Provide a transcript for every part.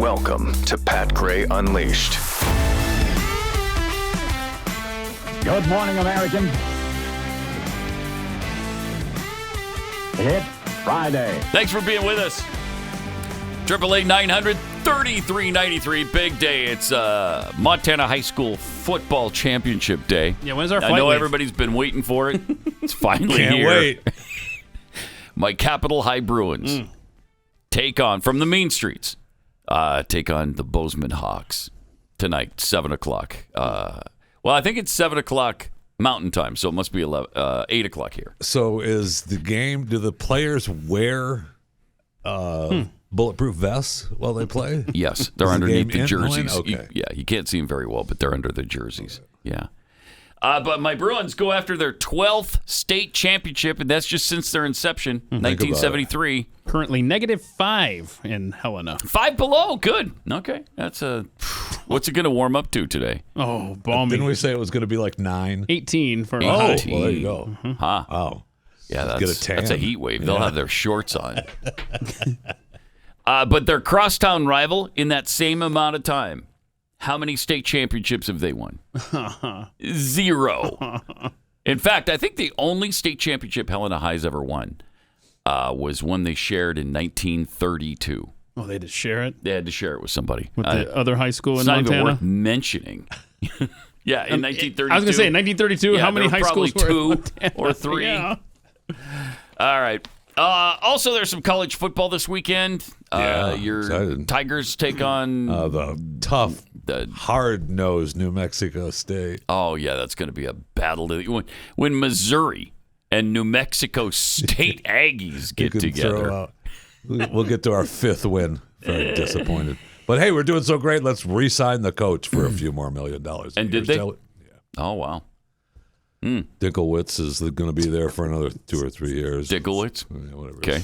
Welcome to Pat Gray Unleashed. Good morning, Americans. It's Friday. Thanks for being with us. 888-900-3393. Big day. It's Montana High School Football Championship Day. Yeah, when's our I flight know leave? everybody's been waiting for it. It's finally Can't here. wait. My Capital High Bruins take on, from the mean streets, take on the Bozeman Hawks tonight, 7 o'clock. Well, I think it's 7 o'clock Mountain Time, so it must be 8 o'clock here. So is the game, do the players wear bulletproof vests while they play? Yes, they're Is the underneath game the in jerseys. line? Okay. You can't see them very well, but they're under the jerseys. Yeah. But my Bruins go after their 12th state championship, and that's just since their inception, 1973. Currently -5 in Helena. 5 below. Good. Okay. That's what's it going to warm up to today? Oh, balmy. Didn't we say it was going to be like 9? 18 for Oh, high. well, there you go. Huh. Oh. Yeah, Get a tan. that's a heat wave. They'll have their shorts on. But their crosstown rival in that same amount of time, how many state championships have they won? 0. In fact, I think the only state championship Helena High's ever won was one they shared in 1932. Oh, they had to share it They had to share it with somebody. with the other high school It's in not even Montana? worth mentioning. Yeah, in 1932. I was going to say, 1932, Yeah, how many there high were schools probably were in 2 Montana? or 3. Yeah. All right. Also, there's some college football this weekend. Yeah, your excited. Tigers take on The tough, the. hard-nosed New Mexico State. Oh yeah, that's going to be a battle. When Missouri and New Mexico State Aggies You get can together. throw out. We'll get to our 5th win. Very disappointed. But hey, we're doing so great. Let's re-sign the coach for a few more $1 million. And did they? Oh wow, Dinklewitz is going to be there for another 2 or 3 years. Dicklewitz. Yeah, whatever. Okay,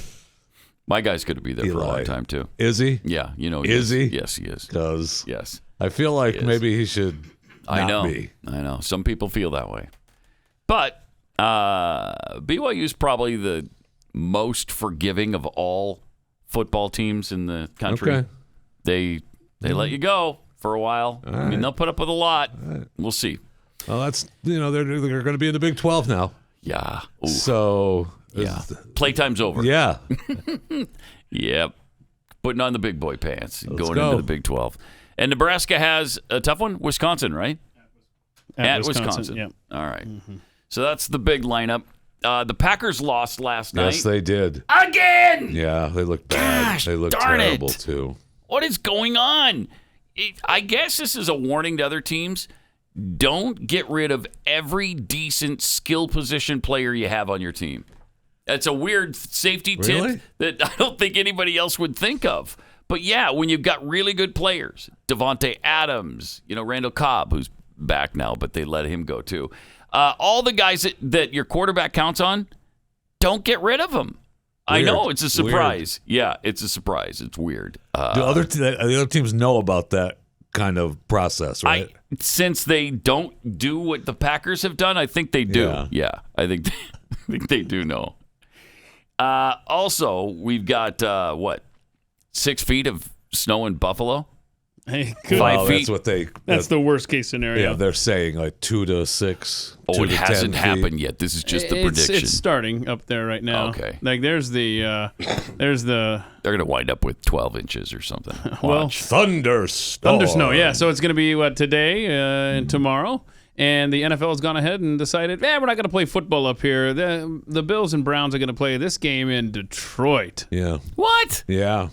my guy's going to be there for a Eli. long time too. Is he? Yeah, you know. Is he? Yes, he is. Because Yes, I feel like He is. maybe he should not I know. be. I know. Some people feel that way, but BYU is probably the most forgiving of all football teams in the country. Okay. They let you go for a while. I mean, they'll put up with a lot. We'll see. Well, that's, they're going to be in the Big 12 now. Yeah. Ooh. So, Yeah. Playtime's over. yeah. Yep. Putting on the big boy pants and Let's going go. into the Big 12. And Nebraska has a tough one. Wisconsin, right? At Wisconsin. Yeah. All right. So that's the big lineup. The Packers lost last night. Yes, they did. Again! Yeah, they look bad. Gosh, They look darn terrible, it. too. What is going on? I guess this is a warning to other teams. Don't get rid of every decent skill position player you have on your team. That's a weird safety tip Really? that I don't think anybody else would think of. But yeah, when you've got really good players, Devontae Adams, Randall Cobb, who's back now, but they let him go too. All the guys that your quarterback counts on, don't get rid of them. I Weird. know, it's a surprise. Yeah, it's a surprise. It's weird. Do the other teams know about that kind of process, right? Since they don't do what the Packers have done, I think they do. Yeah. I think they do know. Also, we've got 6 feet of snow in Buffalo. Hey, good. 5 feet. That's what they. That's the worst case scenario. Yeah, they're saying like 2 to 6. Oh, 2 it to 10 hasn't feet. happened yet. This is just the prediction. It's starting up there right now. Okay. Like there's the They're going to wind up with 12 inches or something. Well, Watch. Thunderstorm. Thundersnow, yeah. So it's going to be today and tomorrow. And the NFL has gone ahead and decided, we're not going to play football up here. The Bills and Browns are going to play this game in Detroit. Yeah. What? Yeah.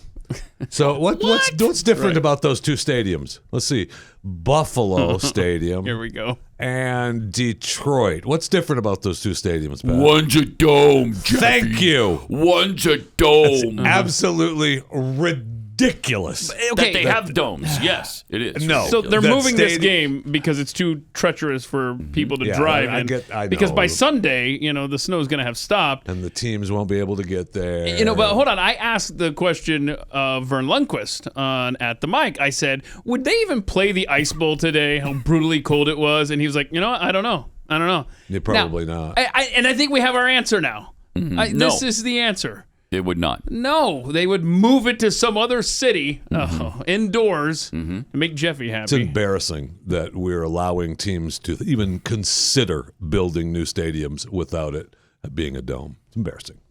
So what's different about those 2 stadiums? Let's see. Buffalo Stadium Here we go. and Detroit. What's different about those 2 stadiums, Pat? One's a dome, Jeffy. Thank you. One's a dome. Absolutely ridiculous. That they have domes. Yes, it is. No. So they're That moving this stadium- game because it's too treacherous for people to Yeah, drive I in. know. Because by Sunday, the snow is going to have stopped. And the teams won't be able to get there. But hold on. I asked the question of Vern Lundquist at the mic. I said, would they even play the Ice Bowl today? How brutally cold it was. And he was like, what? I don't know. Yeah, probably not. And I think we have our answer now. No. This is the answer. It would not. No, they would move it to some other city indoors and make Jeffy happy. It's embarrassing that we're allowing teams to even consider building new stadiums without it being a dome. It's embarrassing.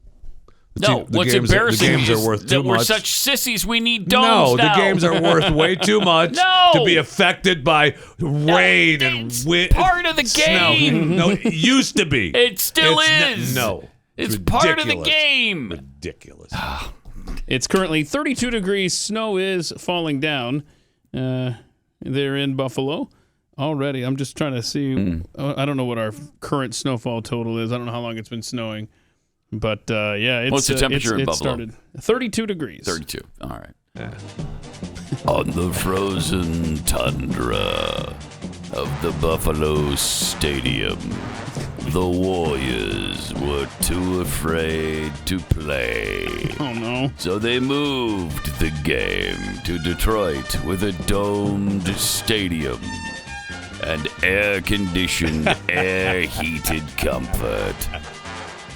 What's embarrassing the games is are worth that too we're much. such sissies. We need domes No, now. the games are worth way too much to be affected by rain and wind. Part of the snow. game. No, it used to be. It still It's is. No. It's part of the ridiculous. game. Ridiculous. It's currently 32 degrees. Snow is falling down. They're in Buffalo already. I'm just trying to see. I don't know what our current snowfall total is. I don't know how long it's been snowing. But, it's... What's the temperature in it Buffalo? Started 32 degrees. 32. All right. On the frozen tundra of the Buffalo Stadium, the Warriors were too afraid to play. Oh, no. So they moved the game to Detroit with a domed stadium and air-conditioned, air-heated comfort.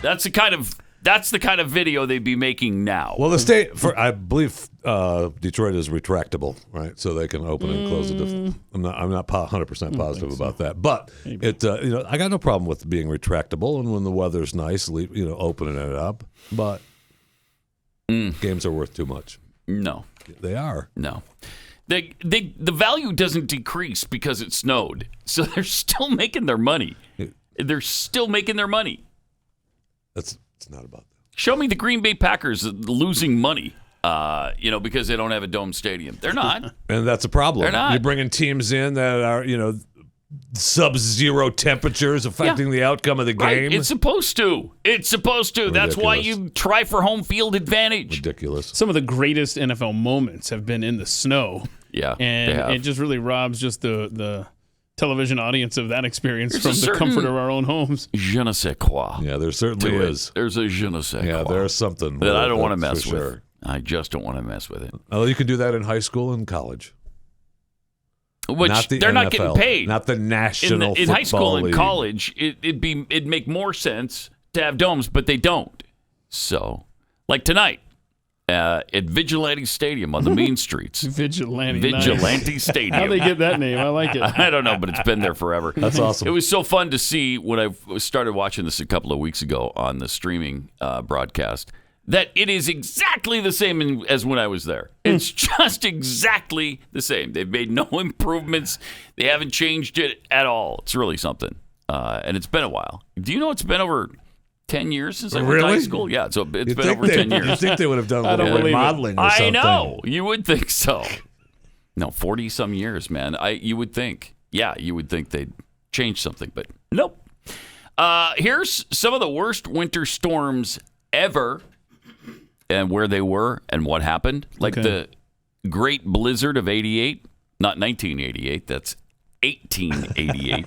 That's the kind of video they'd be making now. Well, I believe Detroit is retractable, right? So they can open and close it. I'm not 100% positive about that, but I got no problem with being retractable, and when the weather's nice, opening it up. But games are worth too much. No, they are. No, the value doesn't decrease because it snowed, so they're still making their money. They're still making their money. It's not about that. Show me the Green Bay Packers losing money, because they don't have a dome stadium. They're not. And that's a problem. They're not. You're bringing teams in that are, sub-zero temperatures affecting the outcome of the game. It's supposed to. Ridiculous. That's why you try for home field advantage. Ridiculous. Some of the greatest NFL moments have been in the snow. Yeah, and it just really robs just the television audience of that experience from the comfort of our own homes. Je ne sais quoi. Yeah, there certainly is. There's a je ne sais quoi. Yeah, there's something that I don't want to mess with. Sure. I just don't want to mess with it. Oh, you can do that in high school and college. Which not the they're NFL, not getting paid. Not the National in high school and League. college, it'd make more sense to have domes, but they don't. So, like tonight, at Vigilante Stadium on the main streets. Vigilante nice. Stadium. How'd they get that name? I like it. I don't know, but it's been there forever. That's awesome. It was so fun to see when I started watching this a couple of weeks ago on the streaming broadcast that it is exactly the same as when I was there. It's just exactly the same. They've made no improvements. They haven't changed it at all. It's really something. And it's been a while. Do you know it's been over 10 years since I went to high school? Yeah, so it's been over 10 years. You think they would have done a little remodeling or something? I know. You would think so. No, 40-some years, man. You would think. Yeah, you would think they'd change something, but nope. Here's some of the worst winter storms ever and where they were and what happened. Like the Great Blizzard of 88. Not 1988. That's 1888.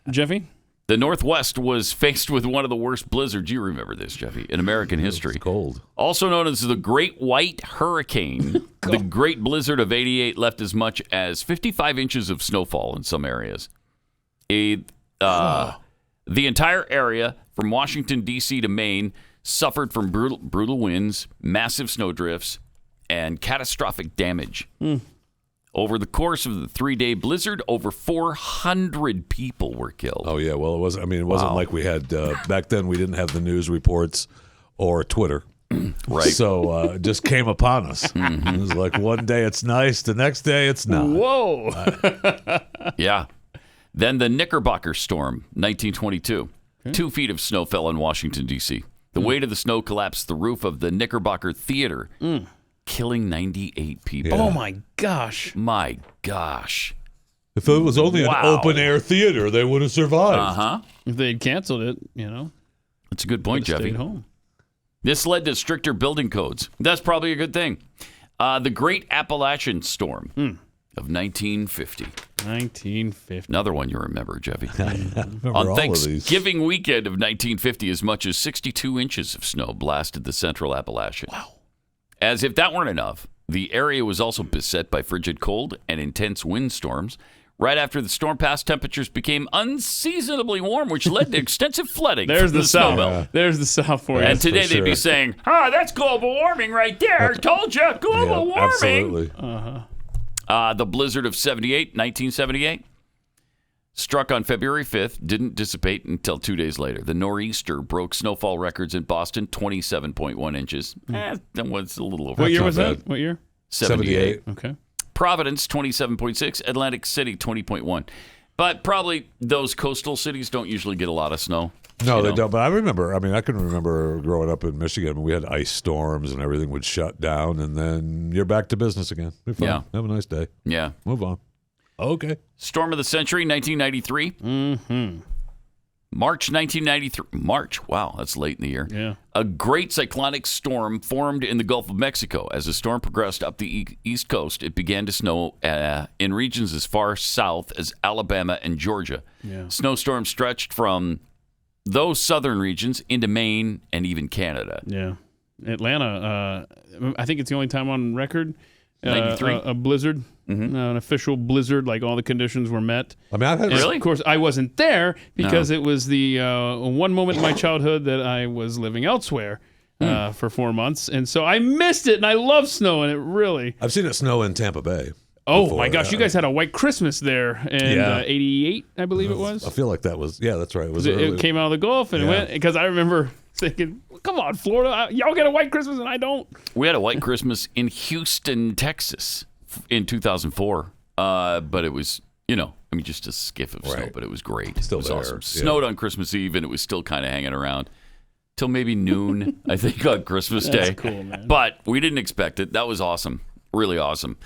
Jeffy? The Northwest was faced with one of the worst blizzards. You remember this, Jeffy, in American history. It's cold. Also known as the Great White Hurricane, the Great Blizzard of 88 left as much as 55 inches of snowfall in some areas. The entire area from Washington, D.C. to Maine suffered from brutal winds, massive snowdrifts, and catastrophic damage. Over the course of the 3-day blizzard, over 400 people were killed. Oh yeah, well it wasn't like we had back then. We didn't have the news reports or Twitter, right? So it just came upon us. It was like one day it's nice, the next day it's not. Whoa! Yeah. Then the Knickerbocker storm, 1922. 2 feet of snow fell in Washington D.C. The weight of the snow collapsed the roof of the Knickerbocker Theater. Killing 98 people. Yeah. Oh, my gosh. My gosh. If it was only an open-air theater, they would have survived. Uh-huh. If they'd canceled it, That's a good point, Jeffy. Stayed home. This led to stricter building codes. That's probably a good thing. The Great Appalachian Storm of 1950. 1950. Another one you remember, Jeffy. Remember On all Thanksgiving weekend of 1950, as much as 62 inches of snow blasted the central Appalachian. Wow. As if that weren't enough, the area was also beset by frigid cold and intense windstorms, Right after the storm passed, temperatures became unseasonably warm, which led to extensive flooding. There's the snow South. belt. There's the South for you. And today for they'd be sure. saying, that's global warming right there. Told you, global warming. Absolutely. The blizzard of 1978, struck on February 5th, didn't dissipate until 2 days later. The nor'easter broke snowfall records in Boston, 27.1 inches. That was a little over. What year not was that? bad. What year? 78. Okay. Providence, 27.6. Atlantic City, 20.1. But probably those coastal cities don't usually get a lot of snow. No, they don't. But I remember, I can remember growing up in Michigan, we had ice storms and everything would shut down, and then you're back to business again. Be fine. Yeah. Have a nice day. Yeah. Move on. Okay. Storm of the century, 1993. Mm-hmm. March 1993. March. Wow, that's late in the year. Yeah. A great cyclonic storm formed in the Gulf of Mexico. As the storm progressed up the east coast, it began to snow in regions as far south as Alabama and Georgia. Yeah. Snowstorms stretched from those southern regions into Maine and even Canada. Yeah. Atlanta, I think it's the only time on record 93? a blizzard, an official blizzard, like all the conditions were met. I've had And Really? Of course, I wasn't there because it was the one moment in my childhood that I was living elsewhere for 4 months. And so I missed it, and I love snow, and it really... I've seen it snow in Tampa Bay. Oh, before, my gosh. You guys had a white Christmas there in Yeah. 88, I believe it was. I feel like that was, that's right. It was It early. came out of the Gulf, and it Yeah. went... Because I remember thinking, come on, Florida, y'all get a white Christmas, and I don't. We had a white Christmas in Houston, Texas in 2004. But it was, just a skiff of snow, Right. but it was great. Still it was there, awesome. yeah. Snowed on Christmas Eve, and it was still kind of hanging around till maybe noon, I think, on Christmas Day. That's cool, man. But we didn't expect it. That was awesome. Really awesome.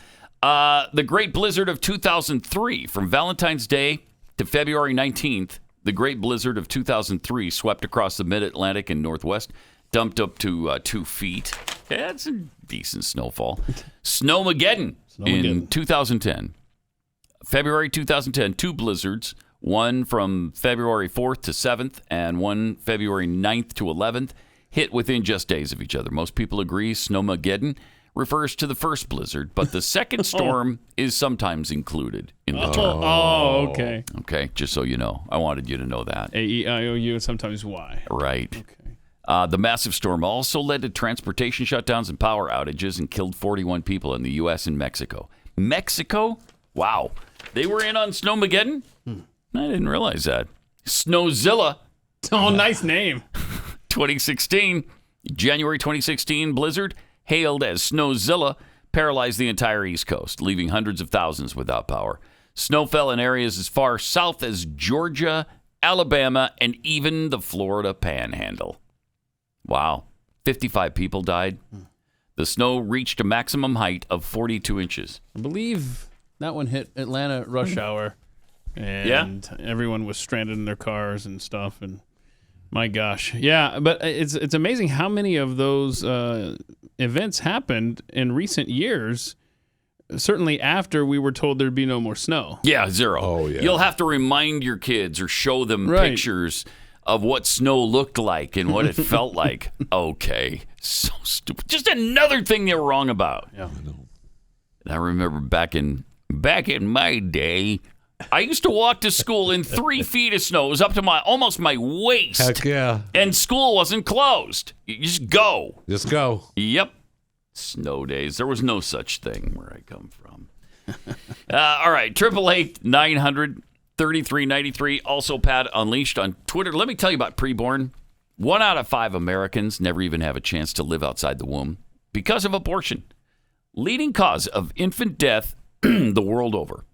The Great Blizzard of 2003, from Valentine's Day to February 19th, the Great Blizzard of 2003 swept across the mid-Atlantic and Northwest, dumped up to 2 feet. Yeah, that's a decent snowfall. Snowmageddon in 2010. February 2010, 2 blizzards, one from February 4th to 7th and one February 9th to 11th, hit within just days of each other. Most people agree Snowmageddon refers to the first blizzard, but the second storm is sometimes included in the term. Oh, okay. Okay, just so you know. I wanted you to know that. A-E-I-O-U and sometimes Y. Right. Okay. The massive storm also led to transportation shutdowns and power outages and killed 41 people in the U.S. and Mexico. Mexico? Wow. They were in on Snowmageddon? I didn't realize that. Snowzilla, Oh, nice name. 2016. January 2016 blizzard, hailed as Snowzilla, paralyzed the entire East Coast, leaving hundreds of thousands without power. Snow fell in areas as far south as Georgia, Alabama, and even the Florida Panhandle. Wow. 55 people died. The snow reached a maximum height of 42 inches. I believe that one hit Atlanta at rush hour. And everyone was stranded in their cars and stuff. And my gosh. Yeah, but it's amazing how many of those events happened in recent years, certainly after we were told there'd be no more snow. Yeah, 0. Oh, yeah. You'll have to remind your kids or show them Right. pictures of what snow looked like and what it felt like. Okay. So stupid. Just another thing they were wrong about. Yeah. And I remember back in my day, I used to walk to school in 3 feet of snow. It was up to almost my waist. Heck yeah. And school wasn't closed. You just go. Just go. Yep. Snow days. There was no such thing where I come from. All right. 888-900-3393. Also, Pat Unleashed on Twitter. Let me tell you about Preborn. 1 out of 5 Americans never even have a chance to live outside the womb because of abortion. Leading cause of infant death the world over.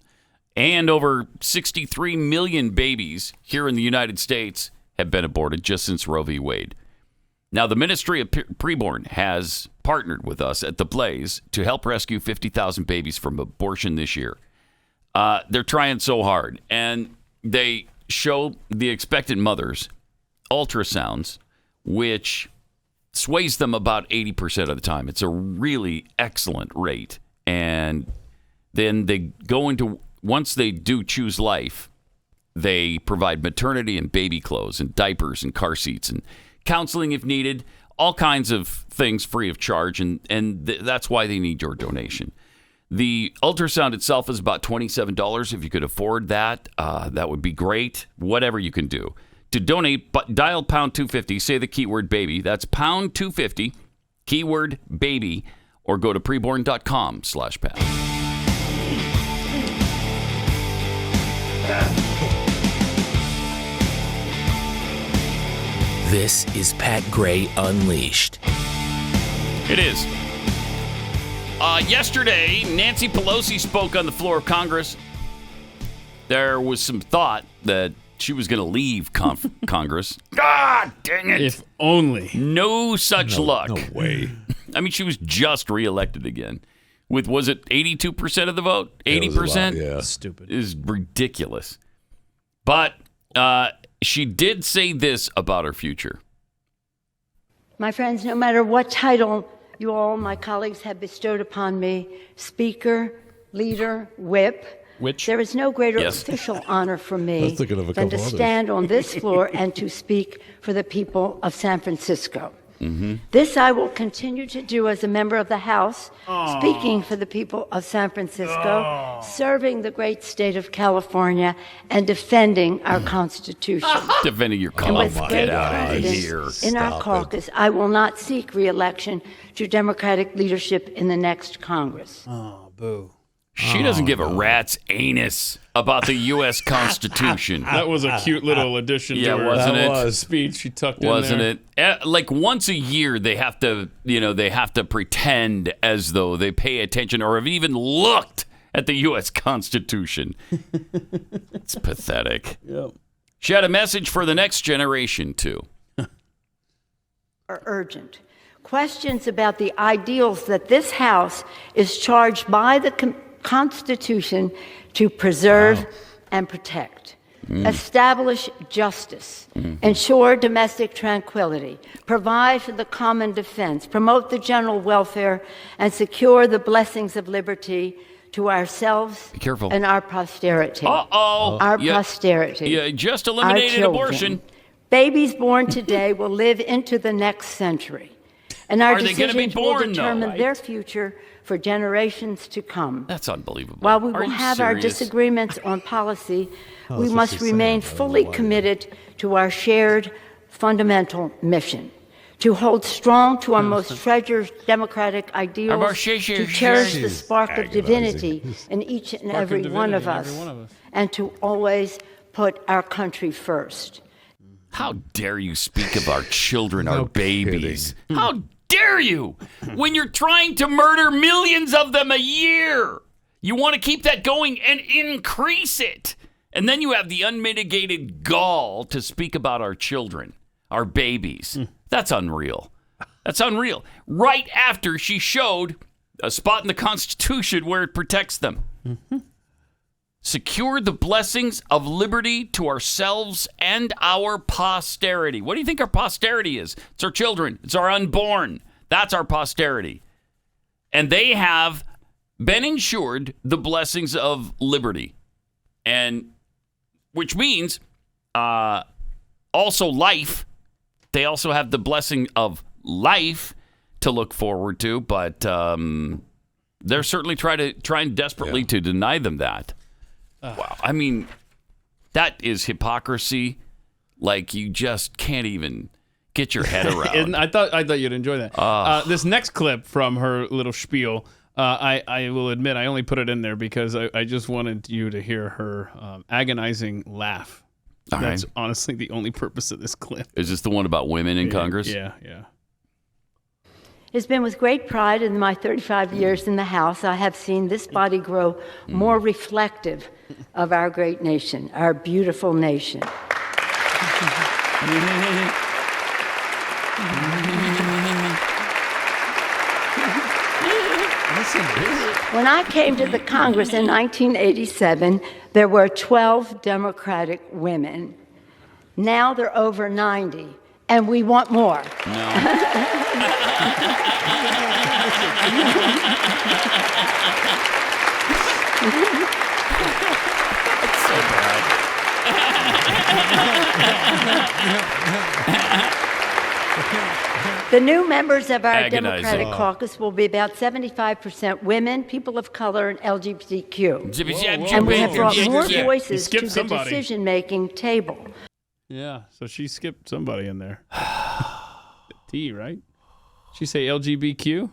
And over 63 million babies here in the United States have been aborted just since Roe v. Wade. Now, the Ministry of Preborn has partnered with us at The Blaze to help rescue 50,000 babies from abortion this year. They're trying so hard, and they show the expectant mothers ultrasounds, which sways them about 80% of the time. It's a really excellent rate. And then they go into, once they do choose life, they provide maternity and baby clothes and diapers and car seats and counseling if needed, all kinds of things free of charge, and that's why they need your donation. The ultrasound itself is about $27. If you could afford that, that would be great. Whatever you can do. To donate, dial pound 250, say the keyword baby. That's pound 250, keyword baby, or go to preborn.com/Pat. This is Pat Gray Unleashed. It is. Yesterday, Nancy Pelosi spoke on the floor of Congress. There was some thought that she was going to leave Congress. God dang it. If only. No such luck. No way. I mean, she was just reelected again. With, was it 82% of the vote? 80%? Yeah. Stupid. Is ridiculous. But she did say this about her future. My friends, no matter what title you all, my colleagues, have bestowed upon me, Speaker, Leader, Whip, there is no greater official honor for me than to stand on this floor and to speak for the people of San Francisco. This I will continue to do as a member of the House, speaking for the people of San Francisco, serving the great state of California, and defending our Constitution. Defending your And with cause. great Get out of confidence here. in our caucus, I will not seek re-election to Democratic leadership in the next Congress. Oh, boo. She doesn't give a rat's anus about the U.S. Constitution. That was a cute little addition to her wasn't it? speech she tucked Wasn't in there. it? Like once a year, they have to, they have to pretend as though they pay attention or have even looked at the U.S. Constitution. It's pathetic. Yep. She had a message for the next generation, too. Are urgent. Questions about the ideals that this House is charged by the Constitution to preserve and protect. Establish justice, ensure domestic tranquility, provide for the common defense, promote the general welfare, and secure the blessings of liberty to ourselves and our posterity. Our posterity. You just eliminated abortion. Babies born today will live into the next century. And our decisions will determine their future for generations to come. That's unbelievable. While we will have our disagreements on policy, we must remain fully committed to our shared fundamental mission, to hold strong to our most treasured democratic ideals, to cherish the spark of divinity in each and every one of us, and to always put our country first. How dare you speak of our children, our babies? How dare you? When you're trying to murder millions of them a year, you want to keep that going and increase it. And then you have the unmitigated gall to speak about our children, our babies. That's unreal. That's unreal. Right after she showed a spot in the Constitution where it protects them. Secure the blessings of liberty to ourselves and our posterity. What do you think our posterity is? It's our children. It's our unborn. That's our posterity. And they have been ensured the blessings of liberty. And which means also life. They also have the blessing of life to look forward to, but they're certainly trying desperately to deny them that. Wow. I mean, that is hypocrisy like you just can't even get your head around. I thought you'd enjoy that. This next clip from her little spiel, I will admit I only put it in there because I just wanted you to hear her agonizing laugh. That's honestly the only purpose of this clip. Is this the one about women in Congress? Yeah. It's been with great pride in my 35 years in the House I have seen this body grow more reflective of our great nation, our beautiful nation. When I came to the Congress in 1987, there were 12 Democratic women. Now there are over 90, and we want more. It's so bad. The new members of our Agonizing. Democratic caucus will be about 75% women, people of color, and LGBTQ. And we have brought more voices to the decision-making table. Yeah, so she skipped somebody in there. T, right? She say LGBTQ?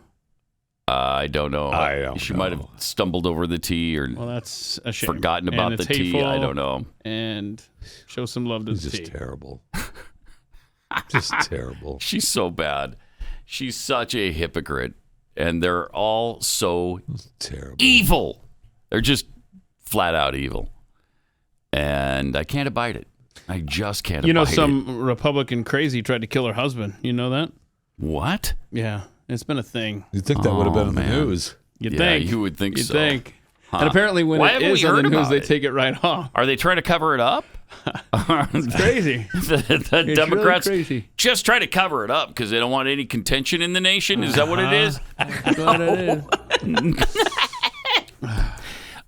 I don't know. She might have stumbled over the T or that's a shame. Forgotten about the T. I don't know. And show some love to the T. Just terrible. Just terrible. She's so bad. She's such a hypocrite. And they're all so terrible. Evil. They're just flat out evil. And I can't abide it. I just can't abide it. You know, some Republican crazy tried to kill her husband. You know that? What? Yeah. It's been a thing. You'd think that would have been in the news. You'd think. You would think You'd so. think. Huh. And apparently when Why it haven't is we on heard the news, about they it? take it right off. Are they trying to cover it up? It's crazy. The Democrats really crazy. just try to cover it up because they don't want any contention in the nation. Is that what it is? That's what it is.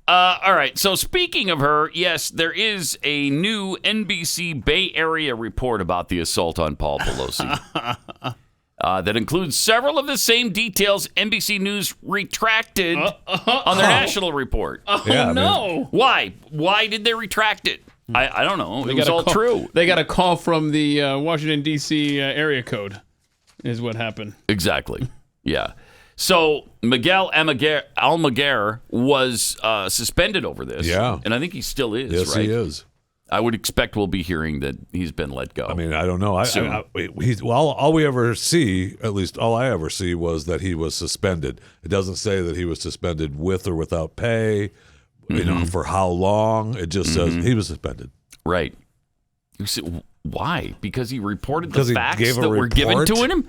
All right. So speaking of her, yes, there is a new NBC Bay Area report about the assault on Paul Pelosi. That includes several of the same details NBC News retracted on their national report. No. Why? Why did they retract it? I don't know. It was all true. They got a call from the Washington, D.C. Area code is what happened. Exactly. Yeah. So Miguel Almaguer was suspended over this. Yeah. And I think he still is, Yes, right? he is. I would expect we'll be hearing that he's been let go. I mean, I don't know. All we ever see, at least all I ever see, was that he was suspended. It doesn't say that he was suspended with or without pay, you know, for how long. It just says he was suspended. Right. You said, why? Because he reported Because the he facts gave a that were given report? to him?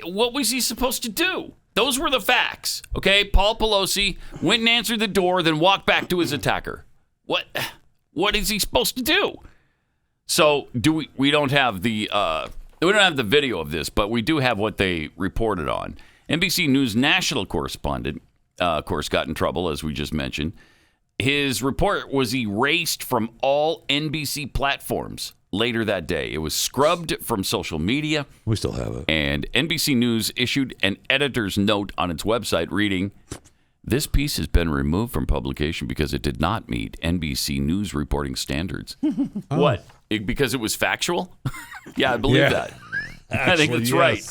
What was he supposed to do? Those were the facts. Okay, Paul Pelosi went and answered the door, then walked back to his attacker. What is he supposed to do? So we don't have the video of this, but we do have what they reported on. NBC News national correspondent, of course, got in trouble, as we just mentioned. His report was erased from all NBC platforms later that day. It was scrubbed from social media. We still have it. And NBC News issued an editor's note on its website reading, "This piece has been removed from publication because it did not meet NBC News reporting standards." What? Because it was factual? Yeah, I believe that. I think that's right.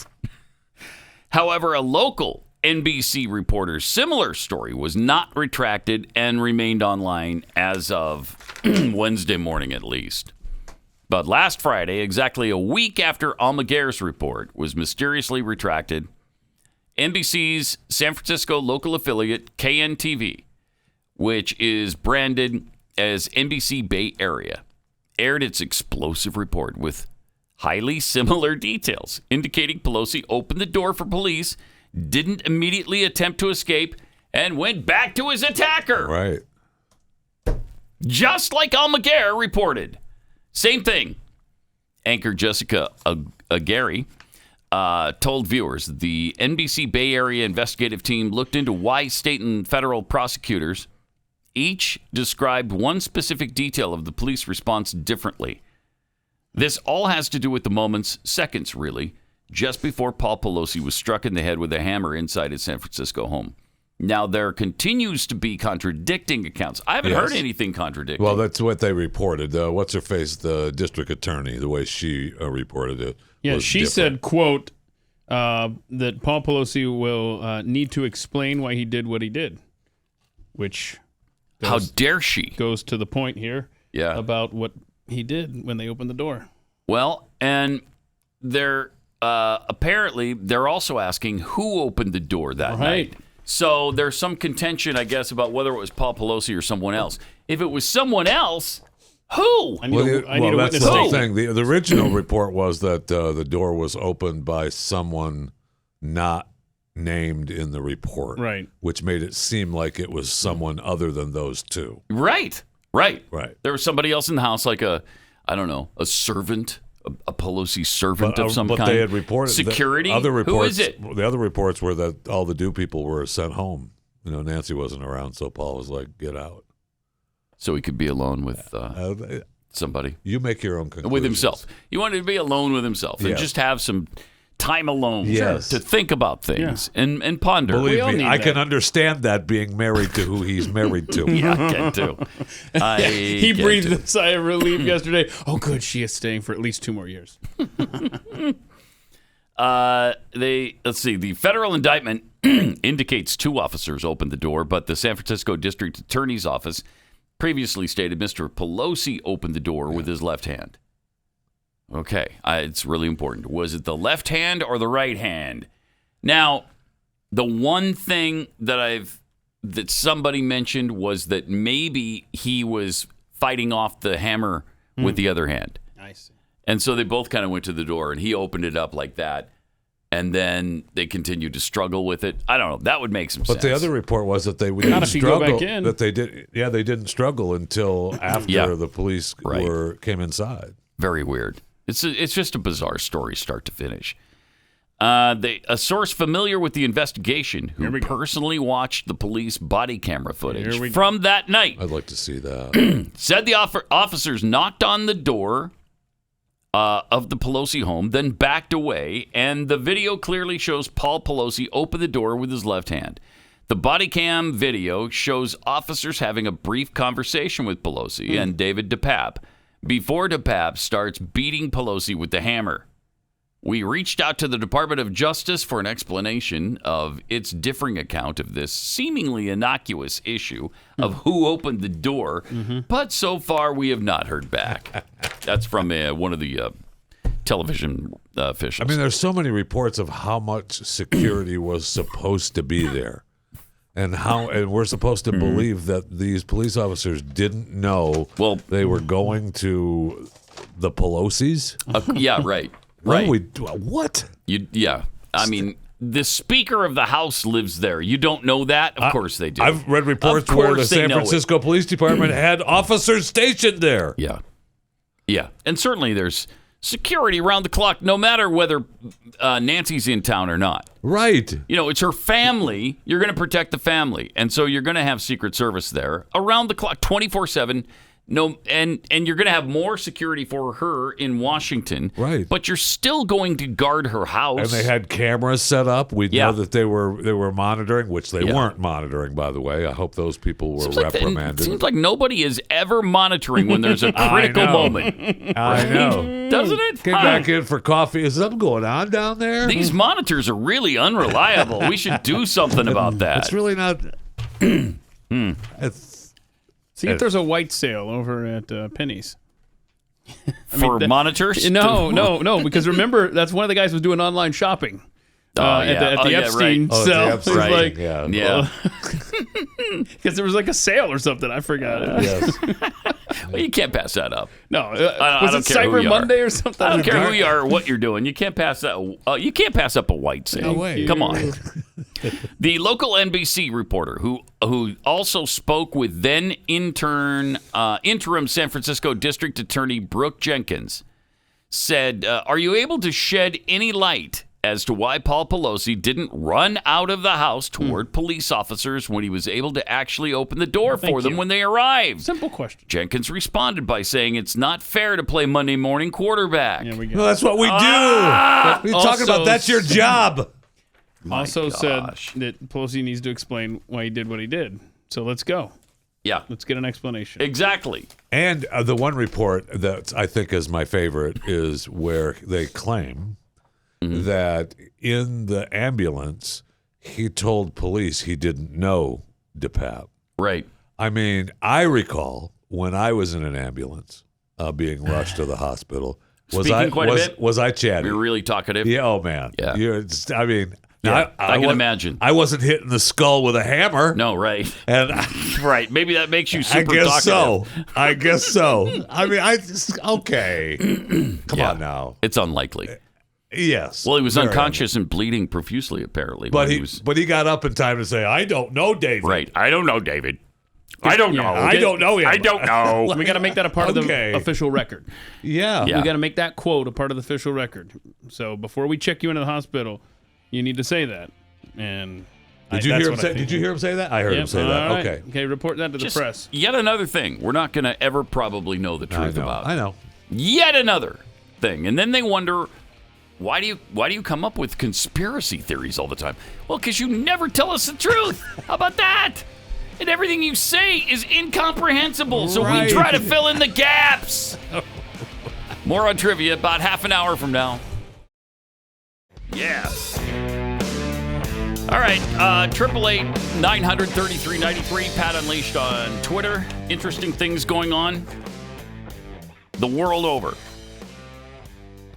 However, a local NBC reporter's similar story was not retracted and remained online as of Wednesday morning at least. But last Friday, exactly a week after Almaguer's report was mysteriously retracted, NBC's San Francisco local affiliate, KNTV, which is branded as NBC Bay Area, aired its explosive report with highly similar details, indicating Pelosi opened the door for police, didn't immediately attempt to escape, and went back to his attacker. Right. Just like Almaguer reported. Same thing. Anchor Jessica Aguirre told viewers the NBC Bay Area investigative team looked into why state and federal prosecutors each described one specific detail of the police response differently. This all has to do with the moments, seconds really, just before Paul Pelosi was struck in the head with a hammer inside his San Francisco home. Now, there continues to be contradicting accounts. I haven't heard anything contradicting. Well, that's what they reported. What's-her-face, the district attorney, the way she reported it. Yeah, she said, quote, that Paul Pelosi will need to explain why he did what he did, which how dare she? Goes to the point here about what he did when they opened the door. Well, and they're apparently they're also asking who opened the door that night. So there's some contention, I guess, about whether it was Paul Pelosi or someone else. If it was someone else, who? I need a that's witness the statement. thing. The original report was that the door was opened by someone not named in the report, right? Which made it seem like it was someone other than those two. Right. There was somebody else in the house, like a servant. A Pelosi servant of some kind. But they had reported security. Who is it? The other reports were that all the Dew people were sent home. Nancy wasn't around, so Paul was like, "Get out," so he could be alone with somebody. You make your own conclusions. With himself. He wanted to be alone with himself and just have some time alone Yes. to think about things and ponder. Believe me, I that. can understand that being married to who he's married to. Yeah, I can too. He breathed a sigh of relief yesterday. Oh, good. She is staying for at least 2 more years. Let's see. The federal indictment indicates 2 officers opened the door, but the San Francisco District Attorney's Office previously stated Mr. Pelosi opened the door with his left hand. Okay, it's really important. Was it the left hand or the right hand? Now, the one thing that somebody mentioned was that maybe he was fighting off the hammer with the other hand. I see. And so they both kind of went to the door, and he opened it up like that, and then they continued to struggle with it. I don't know. That would make some sense. But the other report was that they Not didn't if you go struggle. back in. That they did. Yeah, they didn't struggle until after the police came inside. Very weird. It's just a bizarre story, start to finish. A source familiar with the investigation who personally watched the police body camera footage from that night I'd like to see that. said the officers knocked on the door of the Pelosi home, then backed away, and the video clearly shows Paul Pelosi open the door with his left hand. The body cam video shows officers having a brief conversation with Pelosi and David DePape before DePape starts beating Pelosi with the hammer. We reached out to the Department of Justice for an explanation of its differing account of this seemingly innocuous issue of who opened the door, but so far we have not heard back. That's from one of the television officials. I mean, there's so many reports of how much security was supposed to be there, and we're supposed to believe that these police officers didn't know they were going to the Pelosi's. Yeah, right. Right. Right. What? I mean, the Speaker of the House lives there. You don't know that? Of course they do. I've read reports where the San Francisco Police Department had officers stationed there. Yeah. Yeah. And certainly there's security around the clock, no matter whether Nancy's in town or not. Right. You know, it's her family. You're going to protect the family. And so you're going to have Secret Service there around the clock, 24/7. No, and you're going to have more security for her in Washington, right? But you're still going to guard her house. And they had cameras set up. We know that they were monitoring, which they weren't monitoring, by the way. I hope those people were reprimanded. It seems like nobody is ever monitoring when there's a critical moment. I know, doesn't it? Came back in for coffee. Is something going on down there? These monitors are really unreliable. We should do something about that. It's really not. See if there's a white sale over at Penny's. For monitors? No, because remember, that's one of the guys was doing online shopping. At the Epstein cell. Epstein. Right. Yeah. Because there was like a sale or something. I forgot it. Yes. Well, you can't pass that up. No, was it Cyber Monday or something? I don't care who you are or what you're doing. You can't pass that. You can't pass up a white sale. No way. Come on. The local NBC reporter who also spoke with then interim San Francisco District Attorney Brooke Jenkins said, "Are you able to shed any light as to why Paul Pelosi didn't run out of the house toward police officers when he was able to actually open the door for them when they arrived?" Simple question. Jenkins responded by saying, "It's not fair to play Monday morning quarterback." Yeah, we go. Well, that's what we do. What are you talking about? That's your job. Said that Pelosi needs to explain why he did what he did. So let's go. Yeah. Let's get an explanation. Exactly. And the one report that I think is my favorite is where they claim that in the ambulance, he told police he didn't know DePape. Right. I mean, I recall when I was in an ambulance being rushed to the hospital. Was I chatty? You're really talkative. Yeah. Oh man. Yeah. I can imagine. I wasn't hitting the skull with a hammer. No, right. And right. Maybe that makes you super talkative. I guess so. I mean, okay. Come on now. It's unlikely. Yes. Well, he was unconscious and bleeding profusely, apparently. But he got up in time to say, "I don't know, David." Right. I don't know, David. I don't know. I don't know him. I don't know. We got to make that a part of the official record. Yeah. We got to make that quote a part of the official record. So before we check you into the hospital, you need to say that. And Did you hear him say that? I heard him say that. Right. Okay. Okay, report that to the press. Yet another thing we're not going to ever probably know the truth about. I know. Yet another thing. And then they wonder why do you come up with conspiracy theories all the time? Well, because you never tell us the truth. How about that? And everything you say is incomprehensible, so we try to fill in the gaps. More on trivia about half an hour from now. Yeah. All right, 888-900-3393. Pat Unleashed on Twitter. Interesting things going on the world over.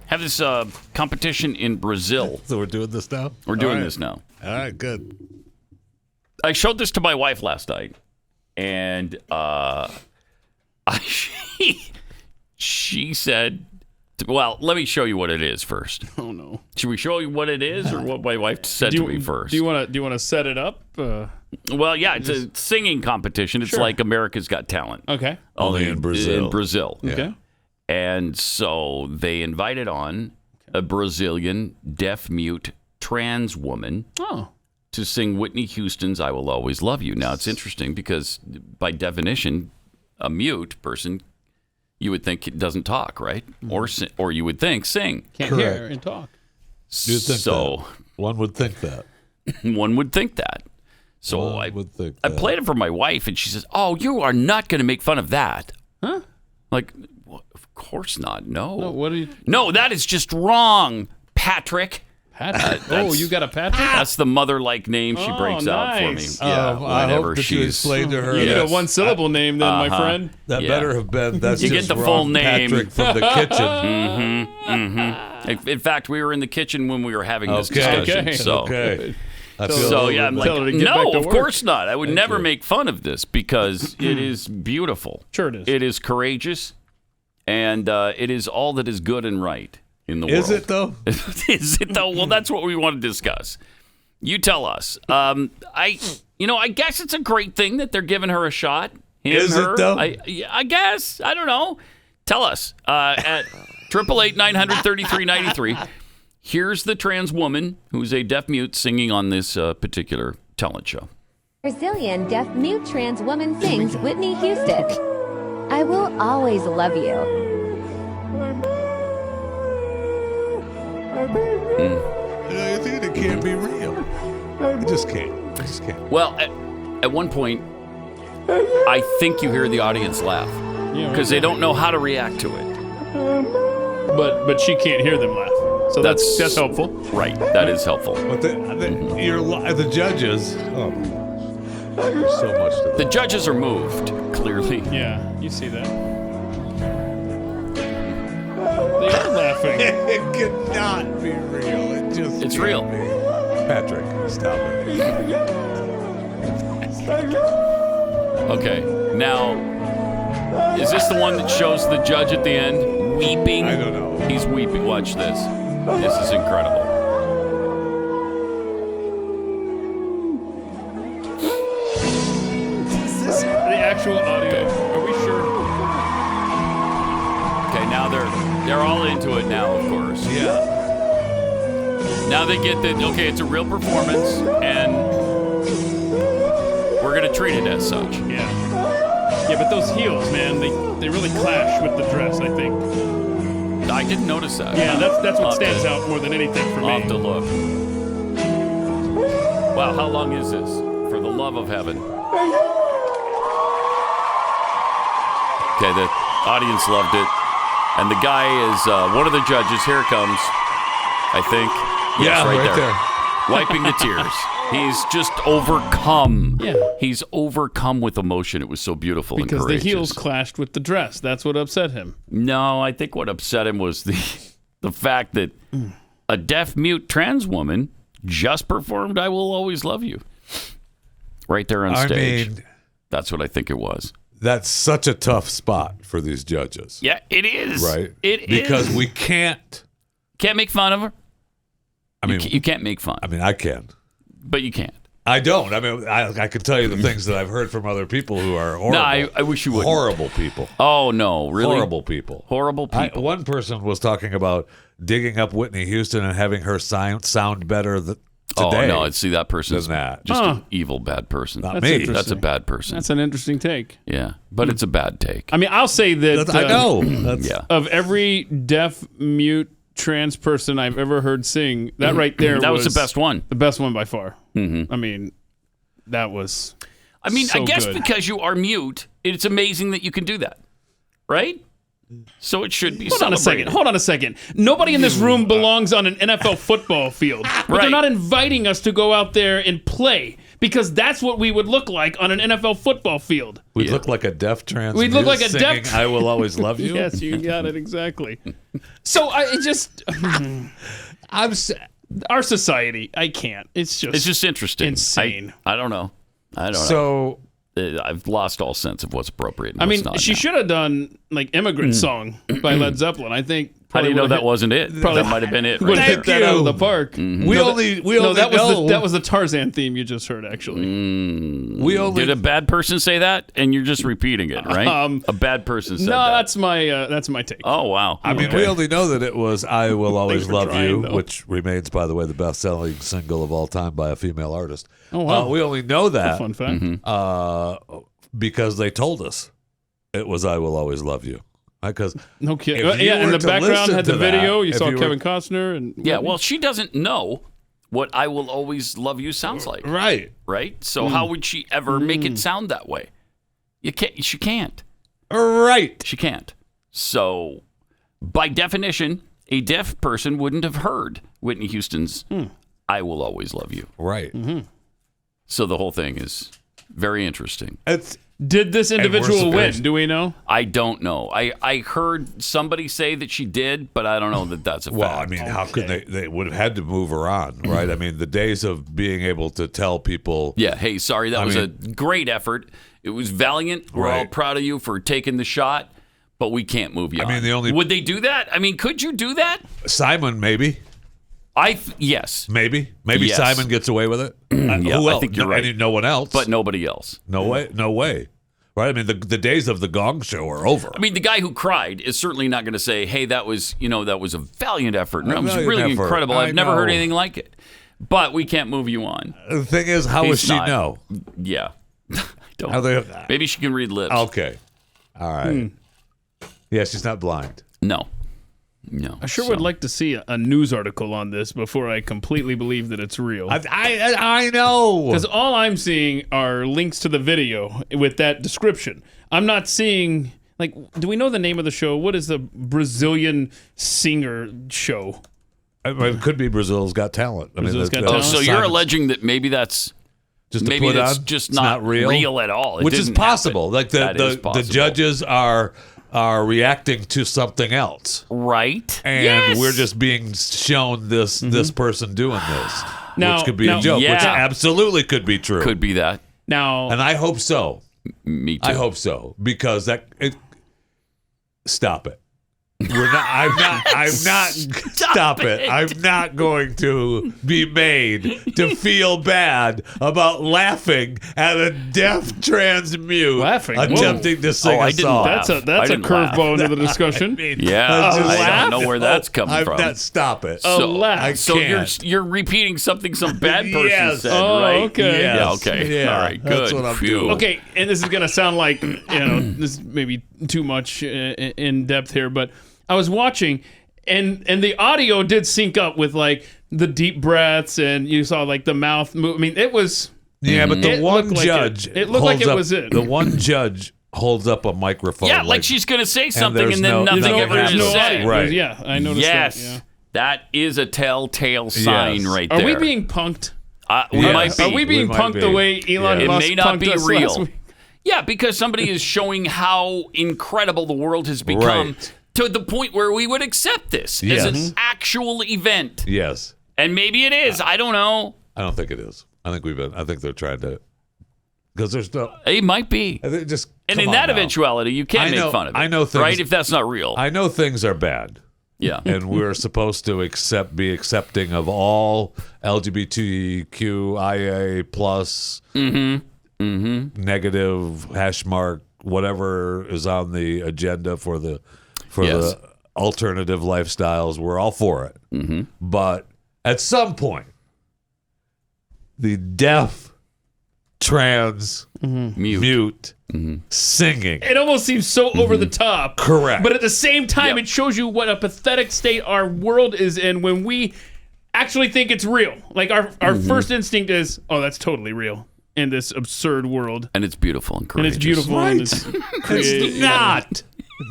Have this competition in Brazil. So we're doing this now? We're doing this now. All right, good. I showed this to my wife last night, and she said, well, let me show you what it is first. Oh, no. Should we show you what it is or what my wife said to me first? Do you want to set it up? Well, yeah, it's a singing competition. It's like America's Got Talent. Okay. Only in Brazil. In Brazil. Yeah. Okay. And so they invited on a Brazilian deaf-mute trans woman to sing Whitney Houston's I Will Always Love You. Now, it's interesting because by definition, a mute person, you would think it doesn't talk, right? Or you would think sing. Can't hear and talk. You'd think So that. One would think that. one would think that. So I played it for my wife, and she says, "Oh, you are not going to make fun of that." Huh? Like, well, of course not. No. What are you? No, that is just wrong, Patrick. Patrick? You got a Patrick? That's the mother-like name she breaks out for me. Nice. Yeah, I whenever hope that you explained to her. You need a one-syllable name then, my friend. That better have been. That's You just get the wrong, full name. Patrick from the kitchen. In fact, we were in the kitchen when we were having this discussion. Okay. I feel So yeah, I'm like, Tell her to get back no, to of work. course not. I would never make fun of this because it is beautiful. Sure it is. It is courageous, and it is all that is good and right in the world. Is it though? Is it though? Well, that's what we want to discuss. You tell us. I guess it's a great thing that they're giving her a shot. Is it though? I guess. I don't know. Tell us at 888-900-3393. Here's the trans woman who's a deaf mute singing on this particular talent show. Brazilian deaf mute trans woman sings Whitney Houston. I will always love you. I think it can't be real. It just can't. It just can't. Well, at one point, I think you hear the audience laugh because they don't know how to react to it. But she can't hear them laugh. So that's helpful. Right. That is helpful. But the judges. Oh, there's so much to that. The judges are moved, clearly. Yeah, you see that. They are laughing. It cannot be real. It's real. Patrick, stop it. Okay. Now, is this the one that shows the judge at the end weeping? I don't know. He's weeping. Watch this. This is incredible. Is this the actual audio? Are we sure? Okay, now they're all into it now, of course. Yeah. Now they get that, okay, it's a real performance, and we're going to treat it as such. Yeah. Yeah, but those heels, man, they really clash with the dress, I think. I didn't notice that. Yeah, that's what stands out more than anything for me. I'll have to look. Wow, how long is this? For the love of heaven. Okay, the audience loved it. And the guy is one of the judges. Here it comes, I think. Yes, Yeah, right there. Wiping the tears. He's just overcome. Yeah. He's overcome with emotion. It was so beautiful and Because the courageous. heels clashed with the dress. That's what upset him. No, I think what upset him was the fact that a deaf-mute trans woman just performed I Will Always Love You right there on stage. I mean, that's what I think it was. that's such a tough spot for these judges. Yeah, it is. Right? It because is. we can't. Can't make fun of her. I mean, You can't make fun. I mean, I can. But you can't. I don't. I mean, I could tell you the things that I've heard from other people who are horrible. No, I wish you would. Horrible people. Oh, no. Really? Horrible people. Horrible people. One person was talking about digging up Whitney Houston and having her sound better today. Oh, no. See, that person's than that. just an evil, bad person. Not That's me. interesting. That's a bad person. That's an interesting take. Yeah, but it's a bad take. I mean, I'll say that I know. That's, Yeah. of every deaf mute trans person I've ever heard sing. That right there that was the best one. The best one by far. Mm-hmm. I mean, that was I guess good. because you are mute, it's amazing that you can do that. Right? So it should be Hold on a second. Nobody in this room belongs on an NFL football field. But they're not inviting us to go out there and play because that's what we would look like on an NFL football field. We'd look like a deaf trans. We'd look like a singing, deaf. I will always love you. Yes, you got it exactly. So our society. I can't. It's just interesting. Insane. I don't know. So I've lost all sense of what's appropriate. And I mean, what's not she now. should have done like "Immigrant Song" by Led Zeppelin. I think. How do you know that wasn't it? That might have been it. Would Right have hit that out of the park. Mm-hmm. That was the Tarzan theme you just heard. Actually, did a bad person say that? And you're just repeating it, right? A bad person said that. No, that's my take. Oh wow. I mean, we only know that it was "I Will Always Love trying, You," though. which remains, by the way, the best-selling single of all time by a female artist. Oh wow. We only know that Fun fact. because they told us it was "I Will Always Love You." Because No kidding. if you In were the to background listen had the to that, video. You if saw you were- Kevin Costner and Yeah, well, she doesn't know what "I Will Always Love You" sounds like. right. So how would she ever make it sound that way? You can't. She can't. Right. She can't. So, by definition, a deaf person wouldn't have heard Whitney Houston's "I Will Always Love You." Right. So the whole thing is very interesting. Did this individual win? supposed- Do we know? I don't know. I heard somebody say that she did, but I don't know that that's a fact. Well, I mean, how could they would have had to move her on, right? I mean, the days of being able to tell people, Yeah, hey, sorry, that was a great effort. It was valiant. We're all Right. proud of you for taking the shot, but we can't move you on. mean, the only- Would they do that? I mean, could you do that? Simon, maybe. Yes. Maybe Yes. Simon gets away with it. Yeah, Who I else? think you're right. No one else. But nobody else. no way. Right? I mean, the days of the Gong Show are over. I mean, the guy who cried is certainly not going to say, hey, that was a valiant effort. That was valiant really effort. incredible. I I've never heard know. anything like it. But we can't move you on. The thing is, how He's does she not. know? Yeah. Don't. How they- Maybe she can read lips. Okay. All right. Yeah, she's not blind. No. I sure would like to see a news article on this before I completely believe that it's real. I know. Because all I'm seeing are links to the video with that description. I'm not seeing, like, do we know the name of the show? What is the Brazilian singer show? It could be Brazil's Got Talent. Brazil's Got Oh, Talent? so you're alleging that maybe that's just to maybe put it's on? just It's not real at all. It which is didn't possible. happen. Like That is the possible. judges are reacting to something else, right, and Yes. we're just being shown this person doing this, Now- which could be now- a joke, which Yeah. absolutely could be true. could be that. Now, And I hope so. Me too. I hope so because stop it. I'm not. Stop it. I'm not going to be made to feel bad about laughing at a deaf trans mute Laughing? Whoa. attempting to sing I a didn't song. laugh. that's a I didn't laugh. curveball into the discussion. Yeah, I don't know where that's coming from. Stop it. A laugh. I So can't. you're repeating something some bad person Yes. said, Oh, right? okay. Yes. Yeah, okay. Yeah, All right, that's good. what I'm Phew. doing. Okay, and this is going to sound like, this may be too much in depth here, but I was watching, and the audio did sync up with, like, the deep breaths, and you saw, like, the mouth move. I mean, it was... Yeah, but the It one looked like judge. it looked like holds it up- was it. The one judge holds up a microphone. Yeah, like she's going to say something there's and then no- nothing there's ever no- is there's no said. audio. Right. Yeah, I noticed Yes. that. Yeah. That is a telltale sign Yes. right Are there. we being punked? We Yes. might be. Are we being We might punked be. the way Elon Yeah. It Musk may not punked be us last real. week? Yeah, because somebody is showing how incredible the world has become Right. to the point where we would accept this Yes. as an actual event. Yes. And maybe it is. I don't know. I don't think it is. I think they're trying to, because there's no. It might be. I think just And come in on that now. eventuality, you can't I know- make fun of it. I know things- right? If that's not real. I know things are bad, yeah. and we're supposed to be accepting of all LGBTQIA plus negative hash mark whatever is on the agenda for the Yes. alternative lifestyles. We're all for it, but at some point, the deaf trans, mute, singing. It almost seems so over the top. Correct. But at the same time, it shows you what a pathetic state our world is in when we actually think it's real. Like our first instinct is, oh, that's totally real in this absurd world. And it's beautiful and courageous. And it's beautiful. Right. And it's It's not.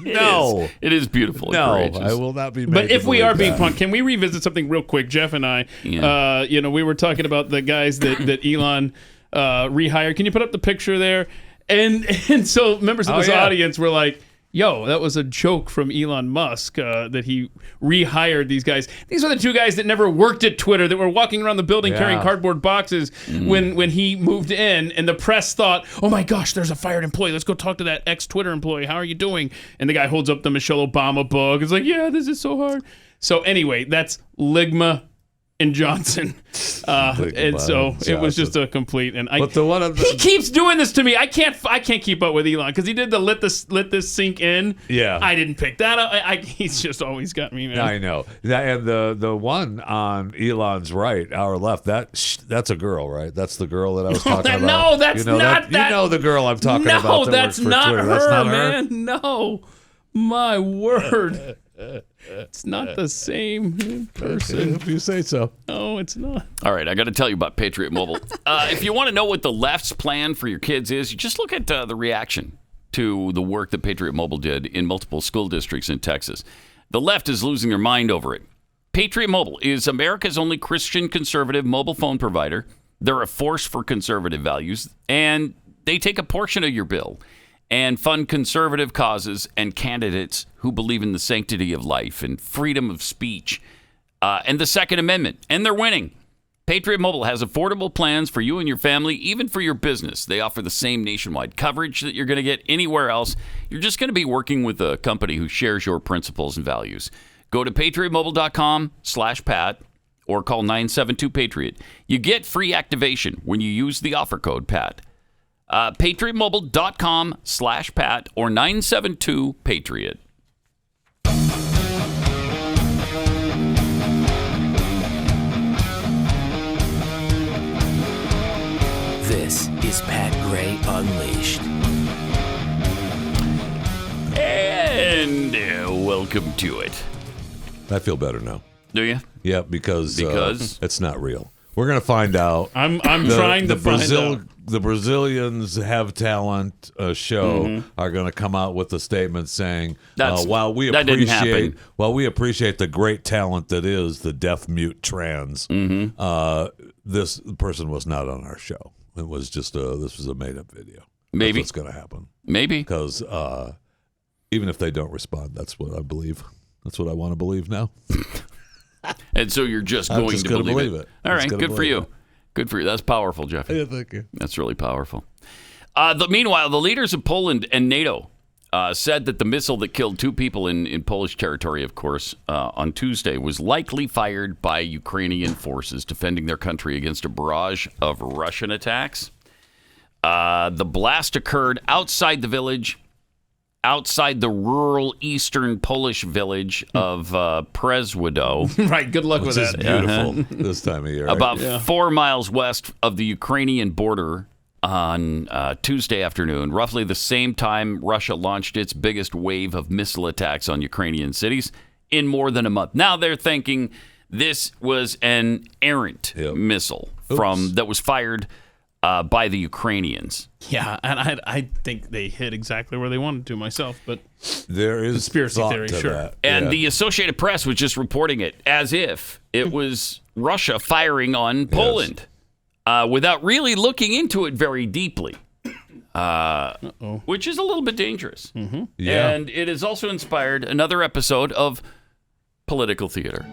No. It is beautiful and No, courageous. I will not be made But to if we believe are being that. punked, can we revisit something real quick? Jeff and I, Yeah. we were talking about the guys that Elon rehired. Can you put up the picture there? And so members of this audience were like, yo, that was a joke from Elon Musk that he rehired these guys. These are the two guys that never worked at Twitter, that were walking around the building carrying cardboard boxes when he moved in, and the press thought, oh my gosh, there's a fired employee. Let's go talk to that ex-Twitter employee. How are you doing? And the guy holds up the Michelle Obama book. It's like, yeah, this is so hard. So anyway, that's Ligma and Johnson. And so it was just a complete. And he keeps doing this to me. I can't keep up with Elon because he did the let this sink in. Yeah, I didn't pick that up. He's just always got me, man. I know. And the one on Elon's right, our left, that's a girl, right? That's the girl that I was talking about. No, that's not that. You know the girl I'm talking about. No, that that's works for not Twitter. her, That's not man. Her? No, my word. It's not the same person. If you say so. No, it's not. All right, I got to tell you about Patriot Mobile. If you want to know what the left's plan for your kids is, you just look at the reaction to the work that Patriot Mobile did in multiple school districts in Texas. The left is losing their mind over it. Patriot Mobile is America's only Christian conservative mobile phone provider. They're a force for conservative values, and they take a portion of your bill and fund conservative causes and candidates who believe in the sanctity of life and freedom of speech and the Second Amendment. And they're winning. Patriot Mobile has affordable plans for you and your family, even for your business. They offer the same nationwide coverage that you're going to get anywhere else. You're just going to be working with a company who shares your principles and values. Go to patriotmobile.com/Pat or call 972-PATRIOT. You get free activation when you use the offer code PAT. patriotmobile.com/Pat or 972-PATRIOT. This is Pat Gray Unleashed. And welcome to it. I feel better now. Do you? Yeah, because it's not real. We're going to find out. I'm trying to find out. The Brazilians Have Talent show are going to come out with a statement saying, while we appreciate the great talent that is the deaf mute trans, this person was not on our show. It was just this was a made up video. Maybe that's what's going to happen. Maybe because even if they don't respond, that's what I believe. That's what I want to believe now. And so you're just going to believe it. All right, good for you. Good for you. That's powerful, Jeffy. Yeah, thank you. That's really powerful. Meanwhile, the leaders of Poland and NATO said that the missile that killed two people in Polish territory, of course, on Tuesday was likely fired by Ukrainian forces defending their country against a barrage of Russian attacks. The blast occurred outside the village, outside the rural eastern Polish village of Przewodów. Right, good luck with that. Beautiful this time of year. About 4 miles west of the Ukrainian border on Tuesday afternoon, roughly the same time Russia launched its biggest wave of missile attacks on Ukrainian cities in more than a month. Now they're thinking this was an errant missile that was fired by the Ukrainians. Yeah, and I think they hit exactly where they wanted to myself, but there is conspiracy theory, to sure. that. And the Associated Press was just reporting it as if it was Russia firing on Poland without really looking into it very deeply, which is a little bit dangerous. Yeah. And it has also inspired another episode of Political Theater.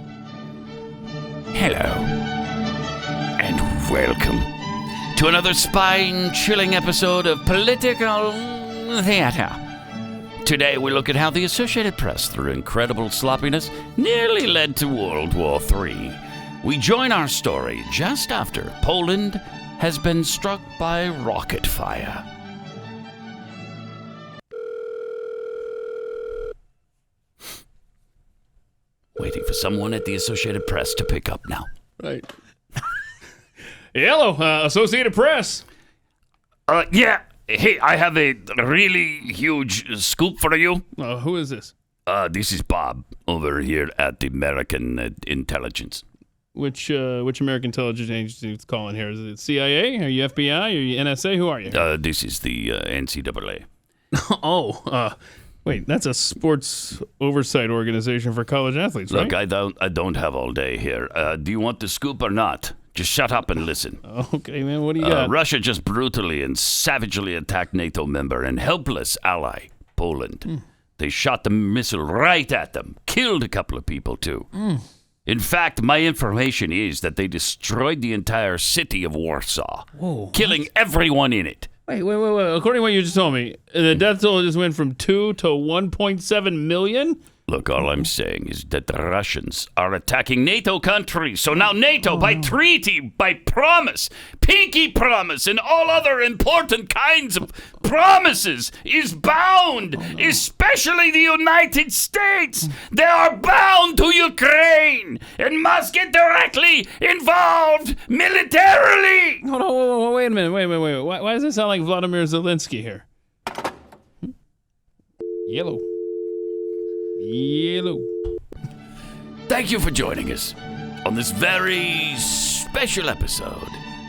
Hello, and welcome to another spine-chilling episode of Political Theater. Today we look at how the Associated Press, through incredible sloppiness, nearly led to World War III. We join our story just after Poland has been struck by rocket fire. Waiting for someone at the Associated Press to pick up now. Right. Hello, Associated Press. Yeah. Hey, I have a really huge scoop for you. Who is this? This is Bob over here at the American Intelligence. Which American intelligence agency is calling here? Is it CIA? Are you FBI? Are you NSA? Who are you? This is the NCAA. Wait, that's a sports oversight organization for college athletes, right? Look, I don't have all day here. Do you want the scoop or not? Just shut up and listen. Okay, man. What do you got? Russia just brutally and savagely attacked NATO member and helpless ally Poland. They shot the missile right at them, killed a couple of people too. In fact, my information is that they destroyed the entire city of Warsaw, killing everyone in it. Wait. According to what you just told me, the death toll just went from 2 to 1.7 million? Look, all I'm saying is that the Russians are attacking NATO countries. So now NATO, by treaty, by promise, pinky promise, and all other important kinds of promises, is bound, especially the United States. They are bound to Ukraine and must get directly involved militarily. Hold on, wait a minute. Wait. Why does it sound like Vladimir Zelensky here? Yellow. Thank you for joining us on this very special episode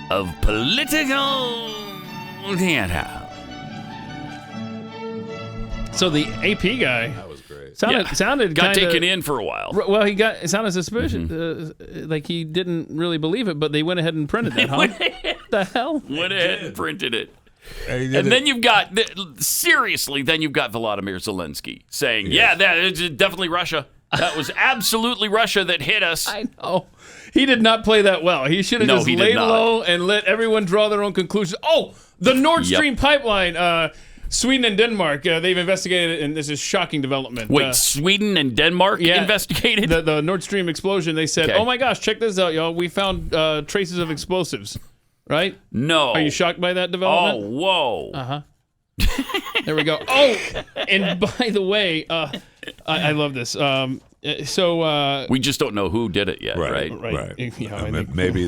of Political Theater. So the AP guy That was great. sounded got kinda, taken in for a while. Well, it sounded suspicious, like he didn't really believe it, but they went ahead and printed that, huh? What the hell? Went ahead and printed it. And then you've got, seriously, you've got Volodymyr Zelensky saying, yeah, that is definitely Russia. That was absolutely Russia that hit us. I know. He did not play that well. He should have just laid low and let everyone draw their own conclusions. Oh, the Nord Stream pipeline. Sweden and Denmark, they've investigated it, and this is shocking development. Wait, Sweden and Denmark investigated? The Nord Stream explosion. They said, oh my gosh, check this out, y'all. We found traces of explosives. Right? No. Are you shocked by that development? Oh, whoa. Uh-huh. There we go. Oh, and by the way, I love this. We just don't know who did it yet, right? Right. Yeah, maybe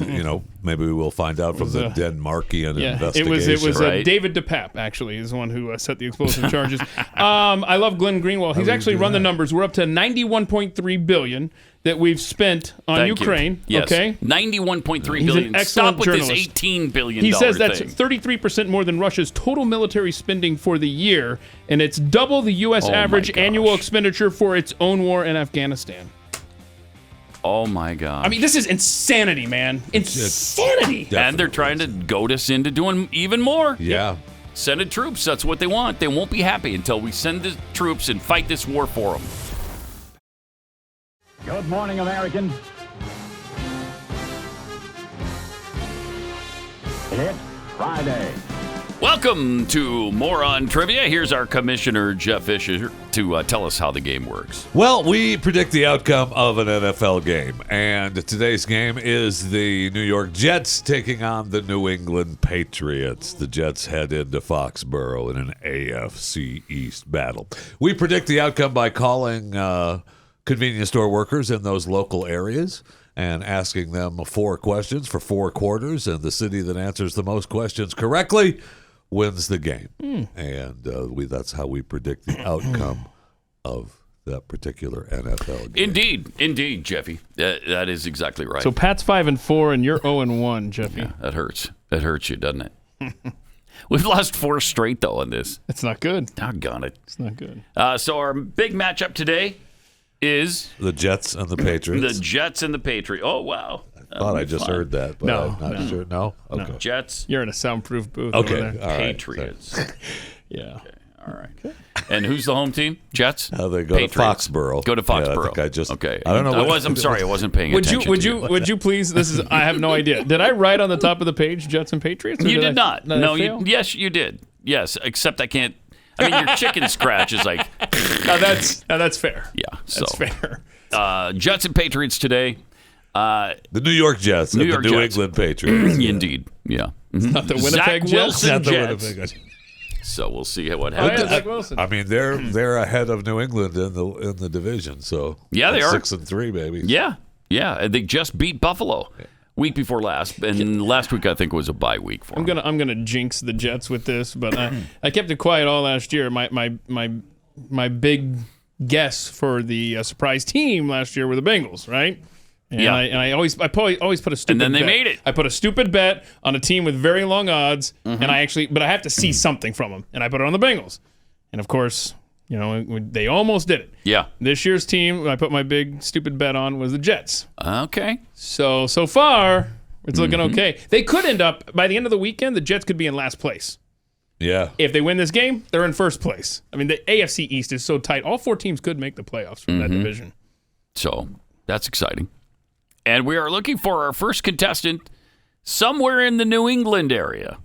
we will find out from the Denmarkian investigation. It was David DePape, actually, is the one who set the explosive charges. I love Glenn Greenwald. He's actually run the numbers. We're up to $91.3 billion that we've spent on Ukraine. Yes. Okay, $91.3 billion. He's an excellent Stop with journalist. this $18 billion. He says that's 33% more than Russia's total military spending for the year, and it's double the U.S. average annual expenditure for its own war in Afghanistan. Oh my God! I mean, this is insanity, man. Insanity. And they're trying to goad us into doing even more. Yeah. Send in troops. That's what they want. They won't be happy until we send the troops and fight this war for them. Good morning, Americans. It's Friday. Welcome to Moron Trivia. Here's our commissioner, Jeff Fisher, to tell us how the game works. Well, we predict the outcome of an NFL game, and today's game is the New York Jets taking on the New England Patriots. The Jets head into Foxborough in an AFC East battle. We predict the outcome by calling convenience store workers in those local areas and asking them 4 questions for 4 quarters, and the city that answers the most questions correctly wins the game. And that's how we predict the outcome of that particular NFL game. Indeed, Jeffy. That is exactly right. So Pat's 5-4, and you're 0-1, Jeffy. Yeah, that hurts. That hurts you, doesn't it? We've lost 4 straight, though, on this. It's not good. Doggone it. It's not good. So our big matchup today is the Jets and the Patriots. The Jets and the Patriots. Oh, wow. I thought I just heard that, but I'm not sure. No? Okay. No. Jets. You're in a soundproof booth Okay. over there. All right. Patriots. Yeah. Okay. All right. Okay. And who's the home team? Jets? They go Patriots. to Foxborough. Go to Foxborough. Yeah, I think okay. I don't know. I'm sorry. I wasn't paying attention. Would you please? I have no idea. Did I write on the top of the page Jets and Patriots? You did not. No. Yes, you did. Yes, except I can't. I mean, your chicken scratch is like. That's fair. Yeah, that's fair. Jets and Patriots today. The New York Jets and the New England Patriots. Indeed. Yeah. It's not the Winnipeg Jets. Not the Winnipeg Jets. So we'll see what happens. I mean, they're ahead of New England in the division. So yeah, they are 6-3, baby. Yeah. They just beat Buffalo. week before last, and last week I think was a bye week for them. I'm gonna jinx the Jets with this, but I kept it quiet all last year. My big guess for the surprise team last year were the Bengals, right? And Yeah. I always put a stupid. And then they bet. made it. I put a stupid bet on a team with very long odds, and but I have to see something from them, and I put it on the Bengals, and of course, they almost did it. Yeah. This year's team I put my big stupid bet on was the Jets. Okay. So far it's looking okay. They could end up by the end of the weekend. The Jets could be in last place. Yeah. If they win this game, they're in first place. I mean, the AFC East is so tight. All 4 teams could make the playoffs from that division. So that's exciting. And we are looking for our first contestant somewhere in the New England area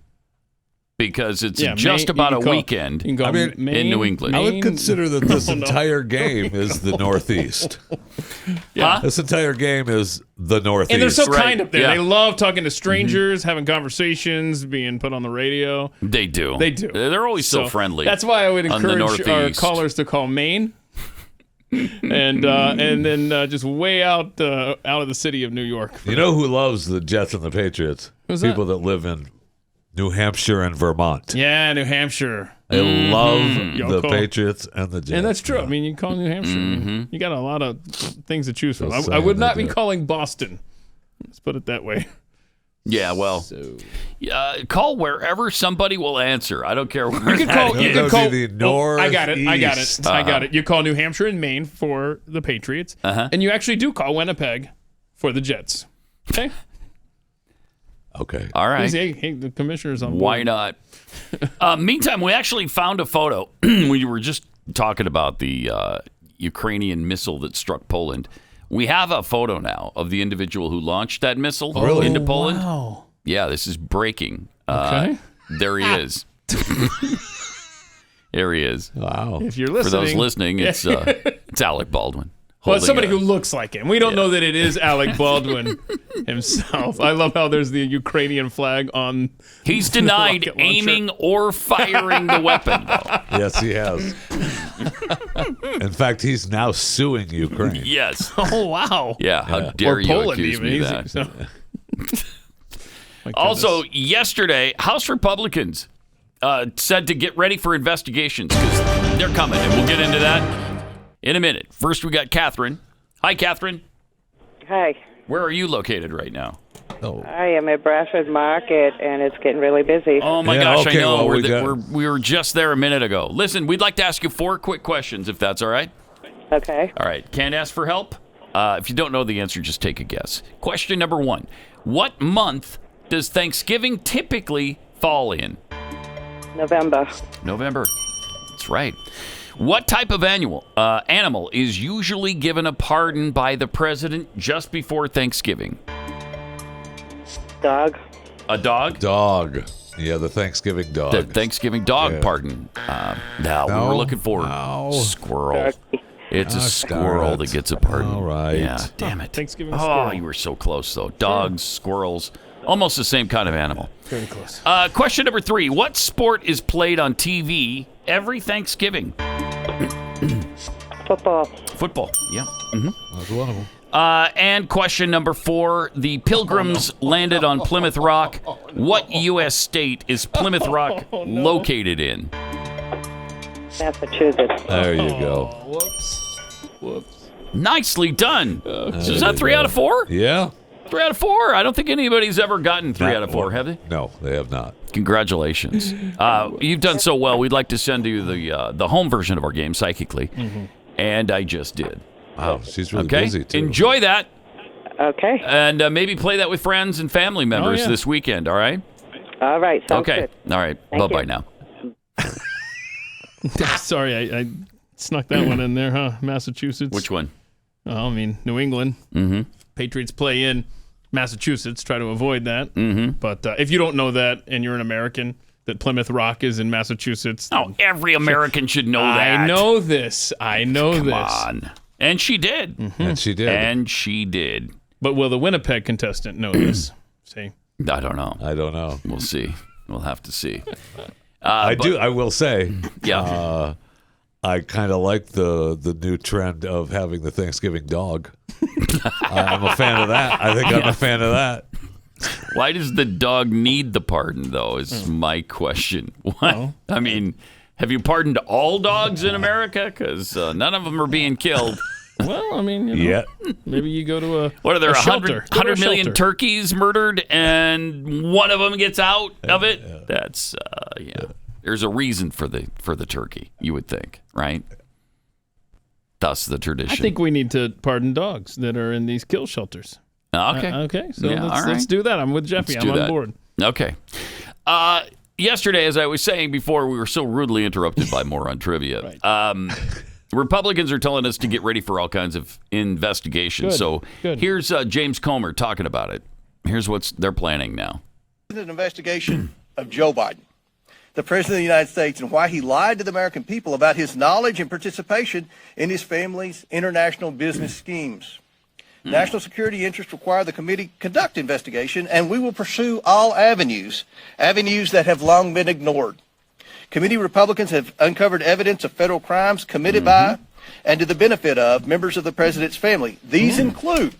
because it's just about a weekend You can call in New England. I would consider that this entire game is the Northeast. Huh? This entire game is the Northeast. And they're so Right. kind up there. Yeah. They love talking to strangers, having conversations, being put on the radio. They do. They do. They're always so friendly. That's why I would on the encourage our Northeast. callers to call Maine. and then just way out of the city of New York. You know who loves the Jets and the Patriots? Who's that? People that live in New Hampshire and Vermont. Yeah, New Hampshire. They love Yo, the call. Patriots and the Jets. And that's true. I mean, you call New Hampshire. You got a lot of things to choose from. Just I would saying not they be do. calling Boston. Let's put it that way. Yeah, well, call wherever somebody will answer. I don't care where You could that call. is. You That could would be call. the I got it. I got it. Northeast. I got it. You call New Hampshire and Maine for the Patriots, and you actually do call Winnipeg for the Jets. Okay. Okay. All right. Hey, the commissioner's on board. Why not? Meantime, we actually found a photo. We were just talking about the Ukrainian missile that struck Poland. We have a photo now of the individual who launched that missile into Poland. Wow. Yeah, this is breaking. Okay. There he is. There he is. Wow. If you're For listening, those listening, it's Alec Baldwin. well, it's somebody holding who looks like him. We don't know that it is Alec Baldwin himself. I love how there's the Ukrainian flag on. He's denied rocket launcher. aiming or firing the weapon, though. Yes, he has. In fact, he's now suing Ukraine. Yes. Oh wow! Yeah, how dare Or you Poland accuse even. me of that? So- My Also, goodness. yesterday, House Republicans said to get ready for investigations because they're coming, and we'll get into that in a minute. First, we got Catherine. Hi, Catherine. Hi. Where are you located right now? I am at Bradford Market, and it's getting really busy. Oh, my Yeah, gosh, okay, I know. well, We were just there a minute ago. Listen, we'd like to ask you 4 quick questions, if that's all right. Okay. All right. Can't ask for help? If you don't know the answer, just take a guess. Question number 1. What month does Thanksgiving typically fall in? November. November. That's right. What type of animal is usually given a pardon by the president just before Thanksgiving? Dog. A dog? Dog. Yeah, the Thanksgiving dog. The Thanksgiving dog Yeah. pardon. No, we were looking for squirrel. Turkey. It's a squirrel darn that it. gets a pardon. All right. Yeah, damn it. Thanksgiving Oh, squirrel. you were so close, though. Dogs, squirrels, almost the same kind of animal. Very close. Question number 3. What sport is played on TV every Thanksgiving? Football. Football. Yeah. That's one of them. And question number 4. The Pilgrims landed on Plymouth Rock. What U.S. state is Plymouth Rock located in? Massachusetts. There you go. Whoops. Nicely done. So is that 3 out of 4? Yeah. 3 out of 4? I don't think anybody's ever gotten 3 out of 4, have they? No, they have not. Congratulations. You've done so well. We'd like to send you the home version of our game, Psychically. And I just did. Wow, she's really Okay? busy, too. Enjoy that. Okay. And maybe play that with friends and family members yeah. this weekend, all right? All right. Sounds Okay. good. All right. Thank Bye-bye you. now. Sorry, I snuck that one in there, huh? Massachusetts. Which one? Oh, I mean, New England. Patriots play in Massachusetts. Try to avoid that. But if you don't know that and you're an American, that Plymouth Rock is in Massachusetts. Oh, every American should know that. I know this. Come on. And she did. And she did. And she did. But will the Winnipeg contestant know this? See? I don't know. I don't know. We'll see. We'll have to see. I will say, Yeah. I kind of like the new trend of having the Thanksgiving dog. I'm a fan of that. I think I'm a fan of that. Why does the dog need the pardon, though, is my question. What? I mean, have you pardoned all dogs in America? Because none of them are being killed. Well, I mean, maybe you go to what are there, 100 million shelter. turkeys murdered and one of them gets out of it? Yeah. That's, There's a reason for the turkey, you would think, right? Thus the tradition. I think we need to pardon dogs that are in these kill shelters. Okay. Okay, so let's do that. I'm with Jeffy. I'm on board. Okay. Yesterday, as I was saying before, we were so rudely interrupted by moron trivia. Right. Republicans are telling us to get ready for all kinds of investigations. Good. Here's James Comer talking about it. Here's what they're planning now. An investigation of Joe Biden, the President of the United States, and why he lied to the American people about his knowledge and participation in his family's international business schemes. National security interests require the committee conduct investigation, and we will pursue all avenues that have long been ignored. Committee Republicans have uncovered evidence of federal crimes committed by and to the benefit of members of the president's family. These include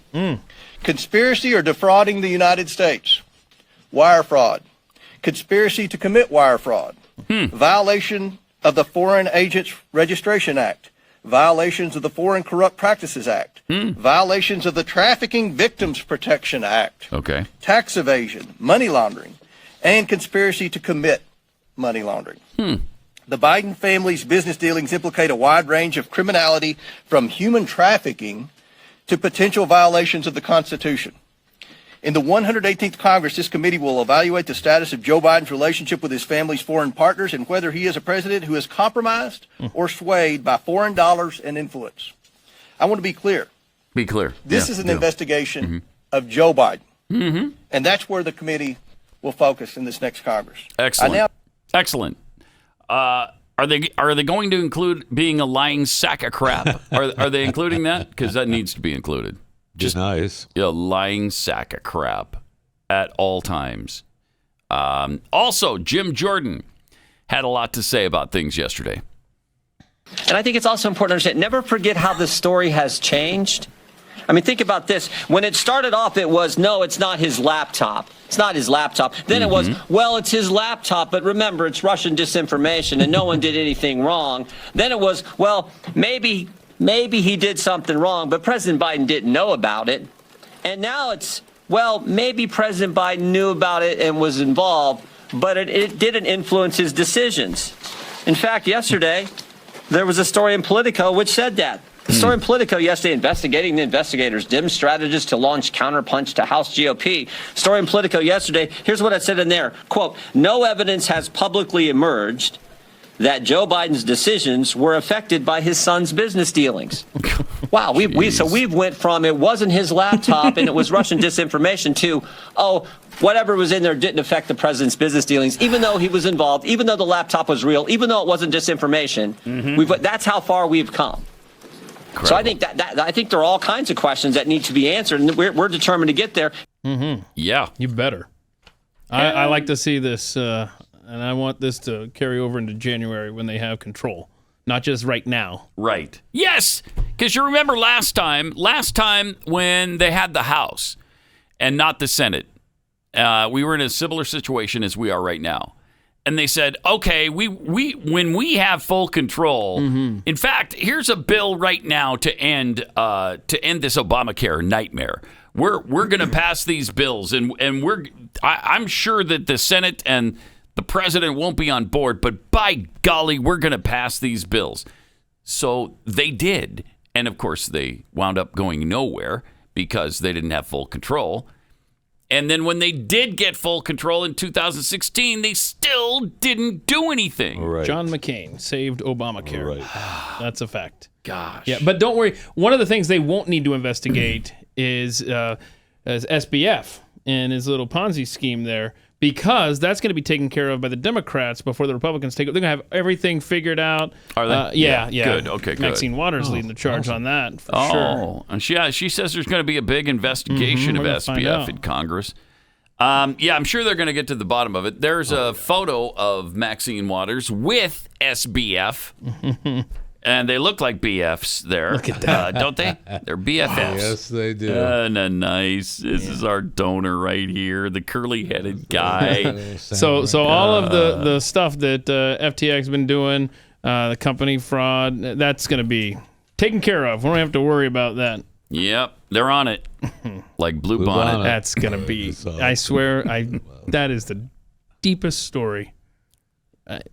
conspiracy or defrauding the United States, wire fraud, conspiracy to commit wire fraud, violation of the Foreign Agents Registration Act, violations of the Foreign Corrupt Practices Act, violations of the Trafficking Victims Protection Act, tax evasion, money laundering, and conspiracy to commit money laundering. The Biden family's business dealings implicate a wide range of criminality, from human trafficking to potential violations of the Constitution. In the 118th Congress, this committee will evaluate the status of Joe Biden's relationship with his family's foreign partners and whether he is a president who is compromised or swayed by foreign dollars and influence. I want to be clear. Be clear. This is an investigation of Joe Biden. And that's where the committee will focus in this next Congress. Excellent. Excellent. Are they going to include being a lying sack of crap? Are they including that? Because that needs to be included. Just nice. A lying sack of crap at all times. Also, Jim Jordan had a lot to say about things yesterday. And I think it's also important to understand, never forget how the story has changed. I mean, think about this. When it started off, it was, no, it's not his laptop. It's not his laptop. Then it was, well, it's his laptop, but remember, it's Russian disinformation and no one did anything wrong. Then it was, well, maybe he did something wrong, but President Biden didn't know about it. And now it's, well, maybe President Biden knew about it and was involved, but it didn't influence his decisions. In fact, yesterday, there was a story in Politico which said that. The story in Politico yesterday, investigating the investigators, dim strategists to launch counterpunch to House GOP. Story in Politico yesterday, here's what it said in there. Quote, no evidence has publicly emerged that Joe Biden's decisions were affected by his son's business dealings. Wow, we've went from it wasn't his laptop and it was Russian disinformation to, whatever was in there didn't affect the president's business dealings, even though he was involved, even though the laptop was real, even though it wasn't disinformation. That's how far we've come. Incredible. So I think I think there are all kinds of questions that need to be answered, and we're determined to get there. Yeah, you better. I like to see this, and I want this to carry over into January when they have control, not just right now. Right. Yes, because you remember last time when they had the House and not the Senate, we were in a similar situation as we are right now. And they said, okay, when we have full control, in fact, here's a bill right now to end this Obamacare nightmare. We're going to pass these bills, and I'm sure that the Senate and the president won't be on board, but by golly, we're going to pass these bills. So they did, and of course they wound up going nowhere because they didn't have full control. And then when they did get full control in 2016, they still didn't do anything. Right. John McCain saved Obamacare. Right. That's a fact. Gosh. Yeah, but don't worry. One of the things they won't need to investigate is SBF and his little Ponzi scheme there, because that's going to be taken care of by the Democrats before the Republicans take it. They're going to have everything figured out. Are they? Yeah. Good. Okay, good. Maxine Waters leading the charge on that, for sure. And she says there's going to be a big investigation of SBF in Congress. I'm sure they're going to get to the bottom of it. There's a photo of Maxine Waters with SBF And they look like BFs there. Look at that. Don't they? They're BFFs. Yes, they do. Nice. This is our donor right here, the curly-headed guy. So all of the stuff that FTX's been doing, the company fraud, that's going to be taken care of. We don't have to worry about that. Yep, they're on it. Like Blue Bonnet. That's going to be, I swear, that is the deepest story.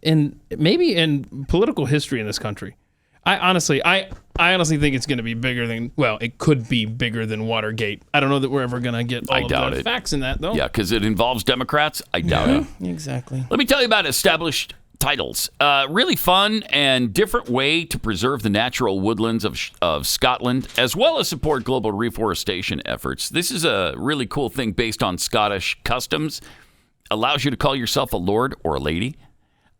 And maybe in political history in this country. I honestly think it's going to be bigger than, well, it could be bigger than Watergate. I don't know that we're ever going to get all of the facts in that, though. Yeah, because it involves Democrats. I doubt it. Exactly. Let me tell you about established titles. Really fun and different way to preserve the natural woodlands of Scotland, as well as support global reforestation efforts. This is a really cool thing based on Scottish customs. Allows you to call yourself a lord or a lady.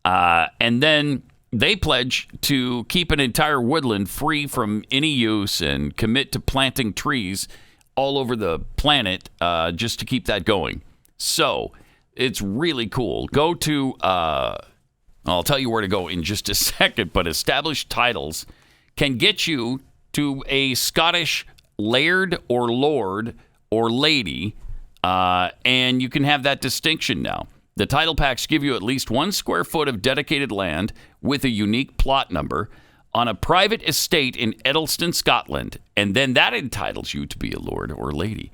And then they pledge to keep an entire woodland free from any use and commit to planting trees all over the planet just to keep that going. So it's really cool. Go to, I'll tell you where to go in just a second, but established titles can get you to a Scottish laird or lord or lady, and you can have that distinction now. The title packs give you at least 1 square foot of dedicated land with a unique plot number on a private estate in Edelston, Scotland, and then that entitles you to be a lord or lady.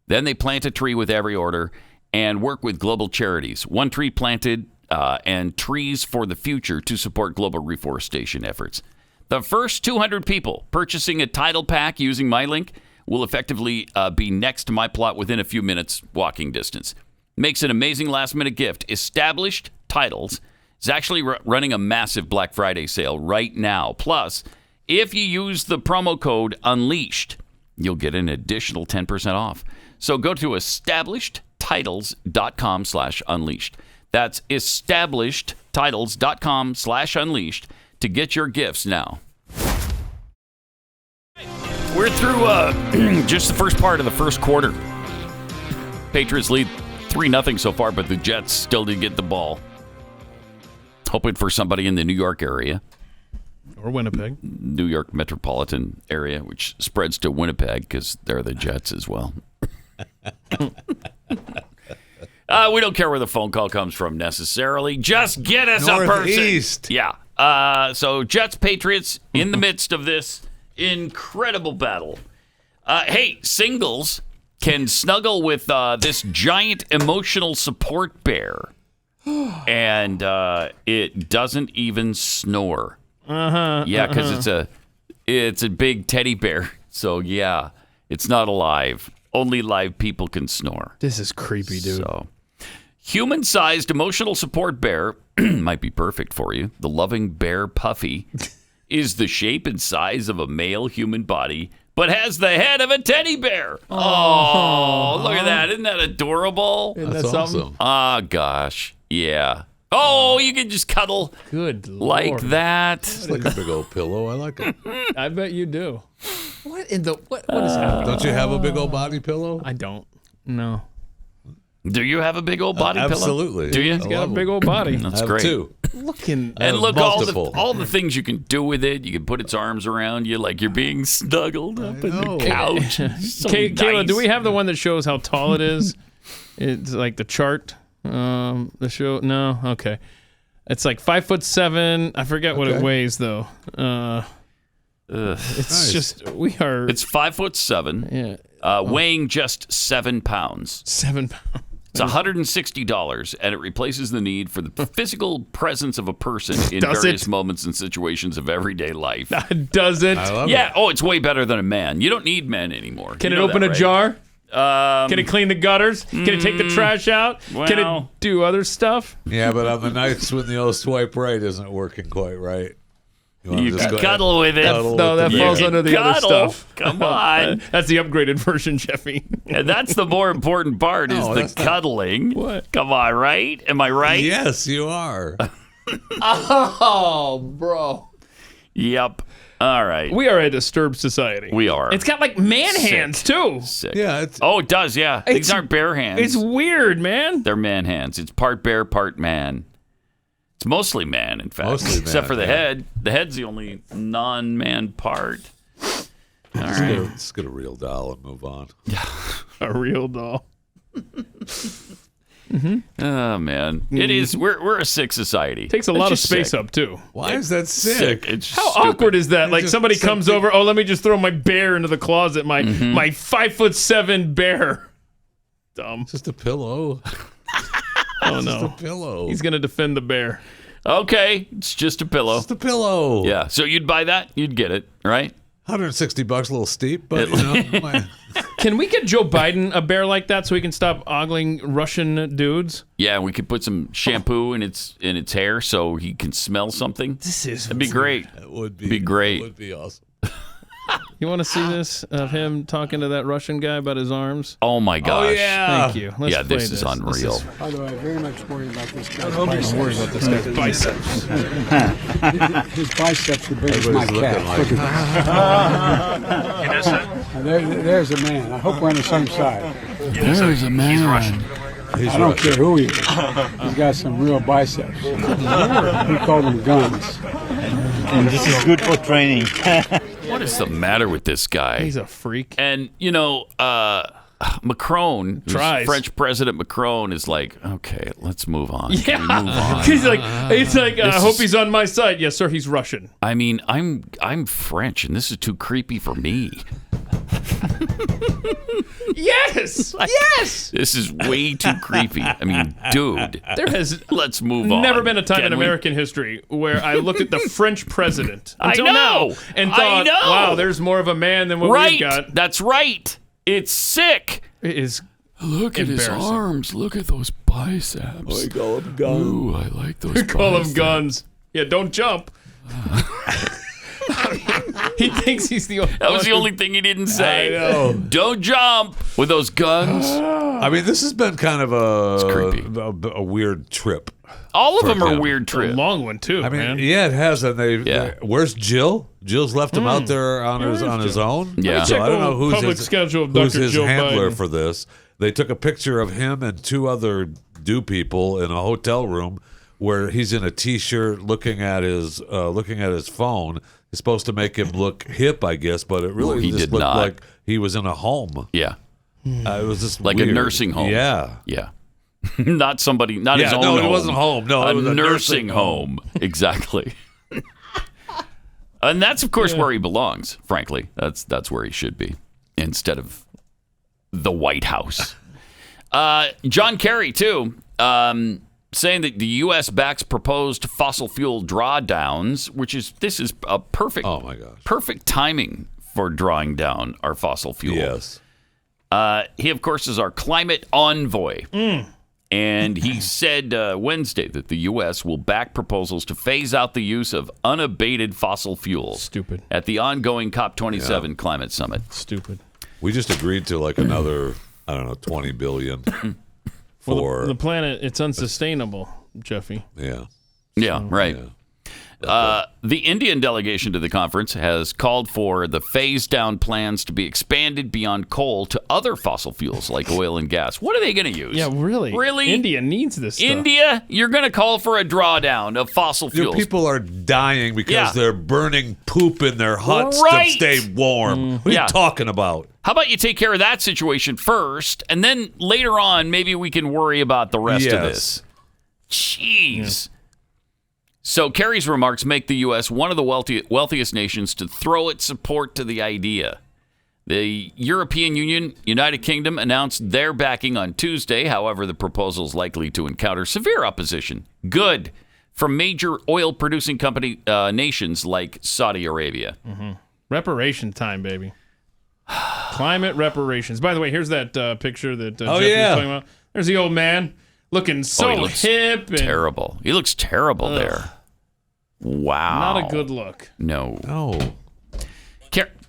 Then they plant a tree with every order and work with global charities. 1 tree planted and trees for the future to support global reforestation efforts. The first 200 people purchasing a title pack using my link will effectively be next to my plot within a few minutes walking distance. Makes an amazing last-minute gift. Established Titles is actually running a massive Black Friday sale right now. Plus, if you use the promo code UNLEASHED, you'll get an additional 10% off. So go to establishedtitles.com/unleashed. That's establishedtitles.com/unleashed to get your gifts now. We're through just the first part of the first quarter. Patriots lead 3-0 so far, but the Jets still didn't get the ball. Hoping for somebody in the New York area. Or Winnipeg. New York metropolitan area, which spreads to Winnipeg because they're the Jets as well. We don't care where the phone call comes from necessarily. Just get us a person. Yeah. So Jets, Patriots in the midst of this incredible battle. Hey, singles can snuggle with this giant emotional support bear, and it doesn't even snore. Yeah, because it's a big teddy bear. So yeah, it's not alive. Only live people can snore. This is creepy, dude. So, human-sized emotional support bear might be perfect for you. The loving bear Puffy is the shape and size of a male human body, but has the head of a teddy bear. Oh, look at that. Isn't that adorable? Isn't that something? Oh, gosh. Yeah. Oh, you can just cuddle like Lord. That. It's like a big old pillow. I like it. I bet you do. What is happening? Don't you have a big old body pillow? I don't. No. Do you have a big old body pillow? Absolutely. Do you? He's got a big old body. That's I have great. 2. And look, all the things you can do with it. You can put its arms around you like you're being snuggled up in the couch. So Kayla, nice. do we have the one that shows how tall it is? It's like the chart. The show. No, okay. It's like 5'7". I forget what it weighs though. It's nice. just we are. It's 5'7". Yeah. Weighing just 7 pounds. 7 pounds. It's $160, and it replaces the need for the physical presence of a person in Does various it? moments and situations of everyday life. Does it? I love Yeah. it. Oh, it's way better than a man. You don't need men anymore. Can You it know open that, a right? jar? Can it clean the gutters? Can it take the trash out? Can it well. do other stuff? Yeah, but on the nights when the old swipe right isn't working quite right. wanna You just can go cuddle with it. cuddle No, with that the falls bear? under the other Cuddle. stuff. Come on. That's the upgraded version, Jeffy. And that's the more important part is No, the that's not- cuddling. What? Come on, right? Am I right? Yes, you are. Oh, bro. Yep. All right. We are a disturbed society. We are. It's got like man Sick. hands too. Sick. Yeah, it's, Oh, it does, yeah. These It's- aren't bear hands. It's weird, man. They're man hands. It's part bear, part man. It's mostly man, in fact. Except for the head. The head's the only non-man part. Let's get a real doll and move on. A real doll. Oh, man. It is. We're a sick society. Takes a lot of space up, too. Why is that sick? It's How stupid. awkward is that? Like somebody comes over, let me just throw my bear into the closet. My 5'7" bear. Dumb. It's just a pillow. Oh, It's no. just a pillow. He's going to defend the bear. Okay, it's just a pillow. Just a pillow. Yeah, so you'd buy that? You'd get it, right? $160, a little steep, but you know. Can we get Joe Biden a bear like that so he can stop ogling Russian dudes? Yeah, we could put some shampoo in its hair so he can smell something. That'd be great. It would be great. It would be awesome. You want to see this of him talking to that Russian guy about his arms? Oh my gosh! Oh, yeah. Thank you. Let's play this is unreal. By the way, I very much worry about this guy's I'm biceps. worried about this guy's biceps. His biceps are big as my Everybody's calf. looking like There's a man. I hope we're on the same side. There's a man. He's Russian. I don't care who he is. He's got some real biceps. He called them guns. And this is good for training. What is the matter with this guy? He's a freak. And Macron, Tries. French President Macron, is like, okay, let's move on. Yeah. Can we move on? He's like, I hope he's on my side. Yes, sir. He's Russian. I mean, I'm French, and this is too creepy for me. Yes. Yes. This is way too creepy. I mean, dude. There has Let's move on. never been a time Can in we? American history where I looked at the French president I until know. now and I thought, know. wow, there's more of a man than what Right. we've got. That's right. It's sick. It is Look at his embarrassing. arms. Look at those biceps. I call him guns. Ooh, I like those Call biceps. them guns. Yeah, don't jump. He thinks he's the only That was the only thing he didn't say. I know. Don't jump with those guns. I mean, this has been kind of creepy. a weird trip. All of them are him. weird a trips. long one too, I mean, man. yeah, it has. And Yeah. where's Jill? Jill's left him out there on his own. Yeah. So I don't know who's public his, schedule of who's Dr. his Jill handler Biden. for this. They took a picture of him and two other people in a hotel room where he's in a T-shirt looking at his phone. It's supposed to make him look hip, I guess, but it really he just did looked not. like he was in a home. Yeah. It was just Like weird. a nursing home. Yeah. Yeah. Not somebody, not his Yeah, own no, home. it wasn't home. No, it was a nursing home. Exactly. And that's, of course, where he belongs, frankly. That's where he should be instead of the White House. John Kerry, too, saying that the U.S. backs proposed fossil fuel drawdowns, this is a perfect, Oh, my gosh. perfect timing for drawing down our fossil fuel. Yes. He, of course, is our climate envoy. And he said Wednesday that the U.S. will back proposals to phase out the use of unabated fossil fuels. Stupid. At the ongoing COP27 climate summit. Stupid. We just agreed to like another, I don't know, $20 billion for Well, the planet, it's unsustainable, Jeffy. yeah. Yeah, right. Yeah. The Indian delegation to the conference has called for the phase-down plans to be expanded beyond coal to other fossil fuels like oil and gas. What are they going to use? Yeah, really? Really? India needs this stuff. India, you're going to call for a drawdown of fossil You know, fuels. people are dying because Yeah. they're burning poop in their huts Right. to stay warm. What are Yeah. you talking about? How about you take care of that situation first, and then later on, maybe we can worry about the rest of Yes. this. Jeez. So Kerry's remarks make the U.S. one of the wealthiest nations to throw its support to the idea. The European Union, United Kingdom announced their backing on Tuesday. However, the proposal is likely to encounter severe opposition. Good. From major oil-producing nations like Saudi Arabia. Reparation time, baby. Climate reparations. By the way, here's that picture that Oh, Jeffy yeah. was talking about. There's the old man looking so he looks hip. And Terrible. He looks terrible there. Wow. not a good look. No. No.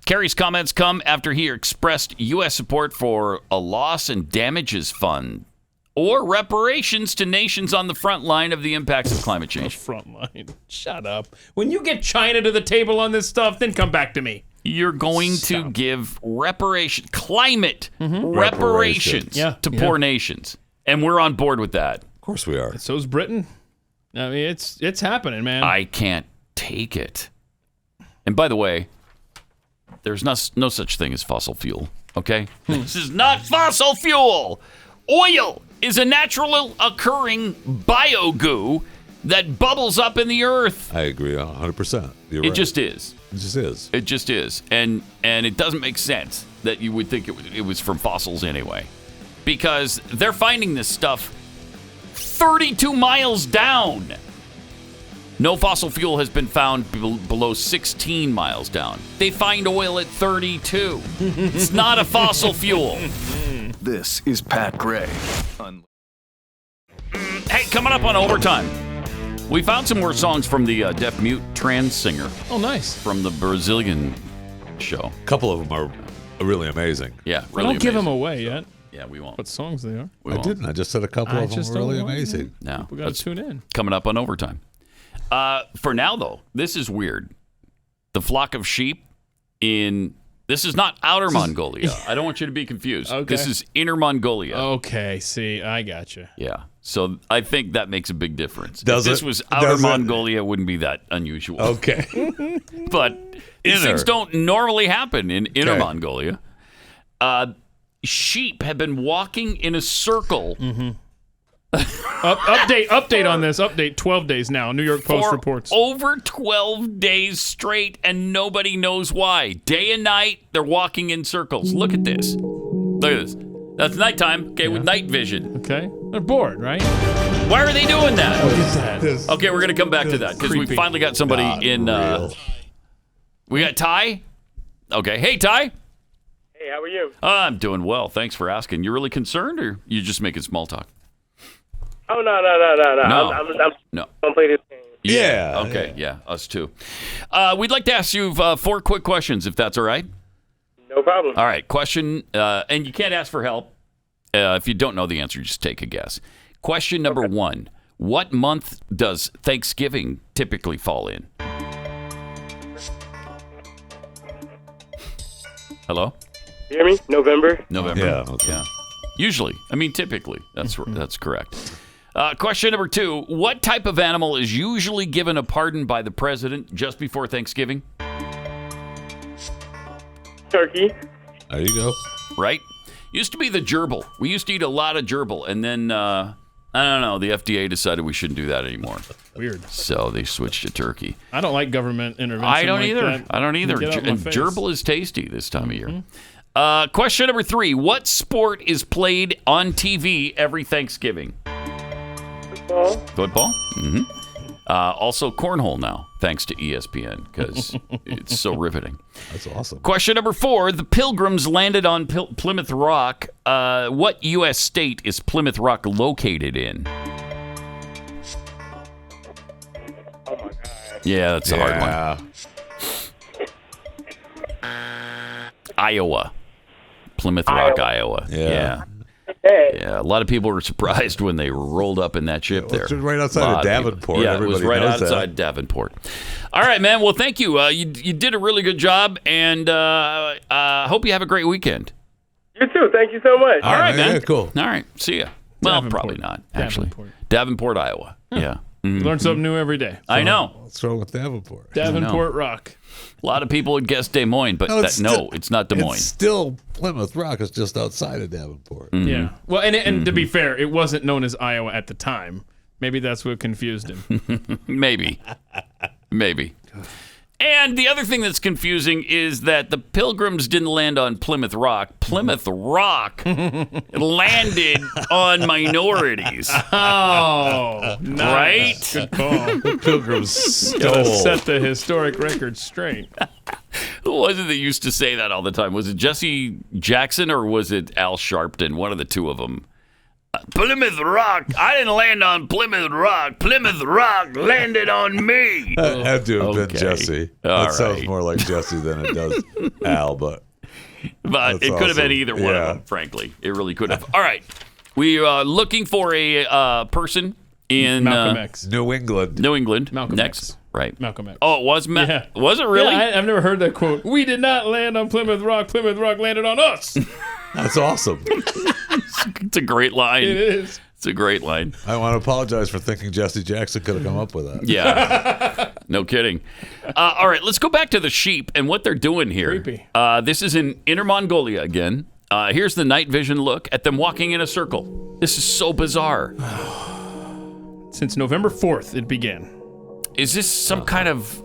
Kerry's comments come after he expressed U.S. support for a loss and damages fund or reparations to nations on the front line of the impacts of climate change. Front line. Shut up. When you get China to the table on this stuff, then come back to me. You're going to give climate reparations Yeah, to poor nations. And we're on board with that. Of course we are. So's Britain. I mean, it's happening, man. I can't take it. And by the way, there's no such thing as fossil fuel, okay? This is not fossil fuel. Oil is a natural occurring biogoo that bubbles up in the earth. I agree 100%. It just is. It just is. It just is. And it doesn't make sense that you would think it was from fossils anyway. Because they're finding this stuff 32 miles down. No fossil fuel has been found below 16 miles down. They find oil at 32. It's not a fossil fuel. This is Pat Gray. Hey, coming up on Overtime, we found some more songs from the deaf-mute trans singer. Oh, nice. From the Brazilian show. A couple of them are really amazing. Yeah, really don't give them away yet. Yeah, we won't. What songs they are? I didn't. I just said a couple of them were really amazing. No, we got to tune in. Coming up on Overtime. For now, though, this is weird. The flock of sheep this is not outer Mongolia. I don't want you to be confused. Okay. This is inner Mongolia. Okay, see, I gotcha. Yeah. So I think that makes a big difference. Does if this it? was outer Does it? Mongolia, it wouldn't be that unusual. Okay. But these things don't normally happen in inner Mongolia. Sheep have been walking in a circle. Mm-hmm. Update on this. Update 12 days now. New York Post reports. Over 12 days straight, and nobody knows why. Day and night, they're walking in circles. Look at this. Look at this. That's nighttime, okay, with night vision. Okay. They're bored, right? Why are they doing that? What is that? Okay, we're going to come back to that because we creepy. finally got somebody in. We got Ty? Okay. Hey, Ty. Hey, how are you? I'm doing well. Thanks for asking. You really concerned, or you just making small talk? Oh, no. I'm No. don't play this game. Yeah. Okay. Yeah. Us too. We'd like to ask you 4 quick questions, if that's all right. No problem. All right. Question, and you can't ask for help. If you don't know the answer, just take a guess. Question number 1. What month does Thanksgiving typically fall in? Hello? You hear me? November? Yeah. Okay. Yeah. Usually. I mean, typically. That's correct. Question number 2. What type of animal is usually given a pardon by the president just before Thanksgiving? Turkey. There you go. Right? Used to be the gerbil. We used to eat a lot of gerbil, and then, I don't know, the FDA decided we shouldn't do that anymore. Weird. So they switched to turkey. I don't like government intervention. I don't like either. that. I don't either. Get out of my And face. gerbil is tasty this time of year. Question number 3. What sport is played on TV every Thanksgiving? Football. Football? Mm-hmm. Also cornhole now, thanks to ESPN, because it's so riveting. That's awesome. Question number 4. The Pilgrims landed on Plymouth Rock. What U.S. state is Plymouth Rock located in? Oh, my God. Yeah, that's a hard one. Iowa. Plymouth Rock, Iowa. Yeah. Yeah, a lot of people were surprised when they rolled up in that ship there. It's right outside of Davenport. Yeah, it was Everybody right knows outside Davenport. All right, man. Well, thank you. You did a really good job, and hope you have a great weekend. You too. Thank you so much. All right, man. Yeah, cool. All right. See ya. Well, Davenport. probably not, actually. Davenport. Davenport, Iowa. Yeah. Learn something new every day. I know. What's wrong with Davenport? Davenport Rock. A lot of people would guess Des Moines, but it's not Des Moines. It's still Plymouth Rock. It's just outside of Davenport. Mm-hmm. Yeah. Well, and to be fair, it wasn't known as Iowa at the time. Maybe that's what confused him. Maybe. And the other thing that's confusing is that the Pilgrims didn't land on Plymouth Rock. Plymouth Rock landed on minorities. Oh, nice. Right? Good call. The Pilgrims Gotta stole. set the historic record straight. Who was it that used to say that all the time? Was it Jesse Jackson or was it Al Sharpton? One of the two of them. Plymouth Rock. I didn't land on Plymouth Rock. Plymouth Rock landed on me. That had to have been Okay. Jesse. All That sounds right. more like Jesse than it does Al, but But that's it could have been awesome. either one Yeah. of them, frankly. It really could have. All right. We are looking for a person in Malcolm X. New England. New England. Malcolm next. X. Right. Malcolm X. Oh, it was Yeah. Was it really? Yeah, I've never heard that quote. We did not land on Plymouth Rock. Plymouth Rock landed on us. That's awesome. It's a great line. It is. It's a great line. I want to apologize for thinking Jesse Jackson could have come up with that. Yeah. No kidding. All right, let's go back to the sheep and what they're doing here. Creepy. This is in Inner Mongolia again. Here's the night vision look at them walking in a circle. This is so bizarre. Since November 4th, it began. Is this some kind of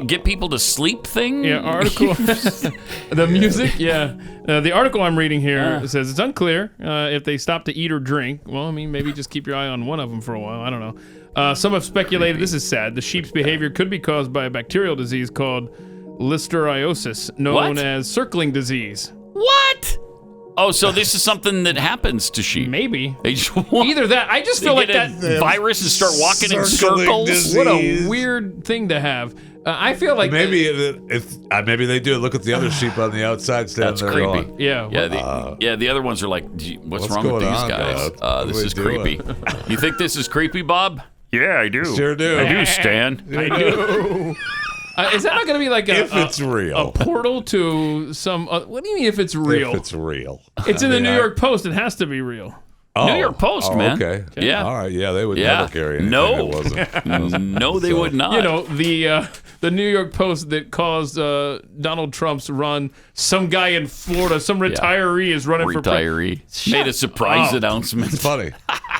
get people to sleep thing? Yeah, article. The music, yeah. The article I'm reading here says it's unclear if they stop to eat or drink. Well, I mean, maybe just keep your eye on one of them for a while. I don't know. Some have speculated, this is sad, the sheep's behavior could be caused by a bacterial disease called listeriosis, known as circling disease. What? Oh, so this is something that happens to sheep. Maybe. They just either that. I just feel like that virus and start walking in circles. Disease. What a weird thing to have. I feel like maybe maybe they do. Look at the other sheep on the outside standing That's there. creepy. Yeah. The other ones are like, what's wrong with going these on, guys? guys? This is creepy. You think this is creepy, Bob? Yeah, I do. Sure do. I do, Stan. I do. Is that not going to be like if it's real, a portal to some? What do you mean if it's real? If it's real, it's in the New York Post. It has to be real. New York Post, man. Okay. Yeah. All right. Yeah, they would never carry anything that wasn't. No, they would not. You know, the New York Post that caused Donald Trump's run. Some guy in Florida, some retiree is running for president. Made a surprise announcement. It's funny.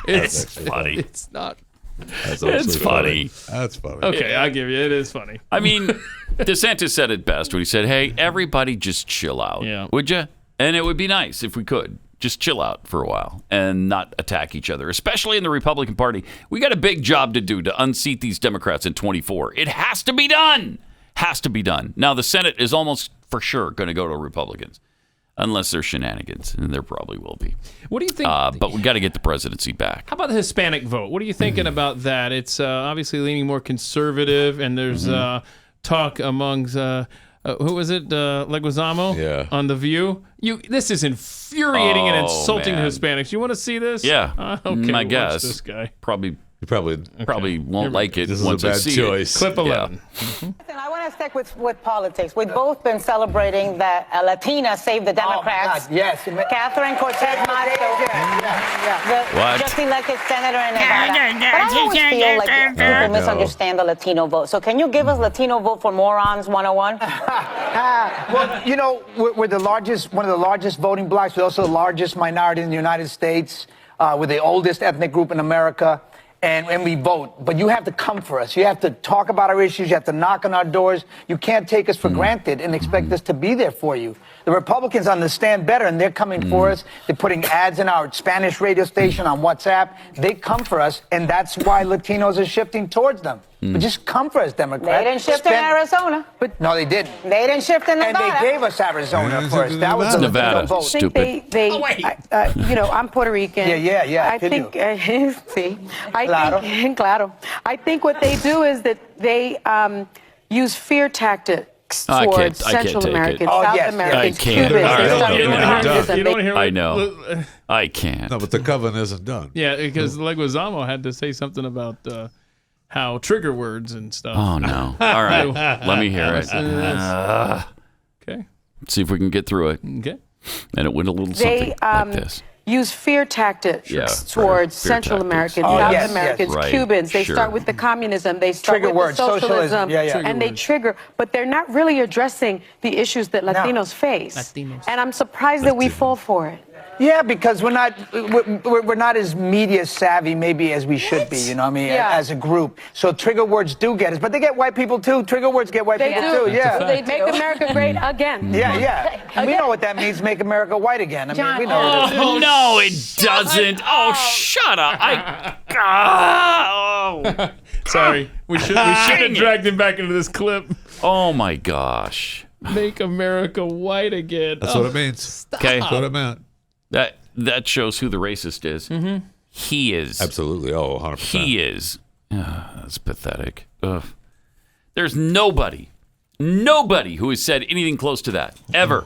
It's funny. It's not. It's funny. That's funny. Okay, I'll give you. It is funny. I mean, DeSantis said it best when he said, "Hey, everybody, just chill out, would you?" And it would be nice if we could just chill out for a while and not attack each other, especially in the Republican Party. We got a big job to do to unseat these Democrats in 24. It has to be done. Has to be done. Now, the Senate is almost for sure going to go to Republicans. Unless there's shenanigans, and there probably will be. What do you think? But we got to get the presidency back. How about the Hispanic vote? What are you thinking about that? It's obviously leaning more conservative, and there's talk amongst who was it? Leguizamo on The View. This is infuriating and insulting to Hispanics. You want to see this? Yeah. Okay. I guess this guy You probably won't like it. This once is a bad I see choice. It. Clip 11. I want to stick with politics. We've both been celebrating that a Latina saved the Democrats. Oh, yes. Catherine Cortez Masto, the just elected senator in Nevada. But I always feel like people misunderstand the Latino vote. So can you give us Latino vote for morons 101? Well, you know, we're one of the largest voting blocs. We're also the largest minority in the United States. We're the oldest ethnic group in America. And we vote, but you have to come for us. You have to talk about our issues. You have to knock on our doors. You can't take us for granted and expect us to be there for you. The Republicans understand better, and they're coming for us. They're putting ads in our Spanish radio station on WhatsApp. They come for us, and that's why Latinos are shifting towards them. But just come for us, Democrats. They didn't shift in Arizona. No, they didn't. They didn't shift in Nevada. And they gave us Arizona first. That was the Nevada. vote. Stupid. I'm Puerto Rican. Yeah. I think, claro. I think what they do is that they use fear tactics towards Central Americans, South Americans, Cubans. I know. I can't. No, but the coven isn't done. Yeah, because Leguizamo had to say something about how trigger words and stuff. Oh, no. All right. Let me hear it. Okay. Let's see if we can get through it. Okay. And it went a little something like this. Use fear tactics towards Central Americans, South Americans, Cubans. They start with the communism. They start with the socialism. And they trigger. But they're not really addressing the issues that Latinos face. And I'm surprised that we fall for it. Yeah, because we're not as media savvy maybe as we should be, you know what I mean, as a group. So trigger words do get us, but they get white people too. Trigger words get white people too, So they make America great again. Yeah. And we know what that means, make America white again. I mean, we know. Oh, no, it doesn't. Oh, shut up. Sorry. We should have dragged him back into this clip. Oh, my gosh. Make America white again. That's what it means. Okay. That's what it meant. That shows who the racist is. Mm-hmm. He is. Absolutely. Oh, 100%. He is. That's pathetic. Ugh. There's nobody who has said anything close to that, ever.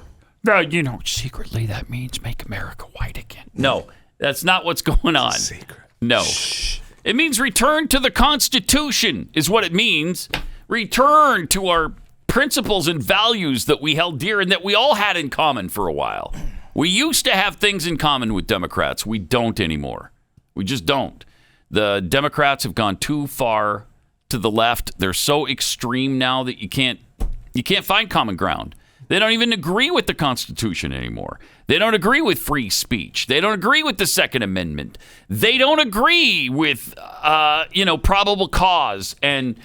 Secretly that means make America white again. No, that's not what's going on. Secret. No. Shh. It means return to the Constitution is what it means. Return to our principles and values that we held dear and that we all had in common for a while. We used to have things in common with Democrats. We don't anymore. We just don't. The Democrats have gone too far to the left. They're so extreme now that you can't find common ground. They don't even agree with the Constitution anymore. They don't agree with free speech. They don't agree with the Second Amendment. They don't agree with probable cause and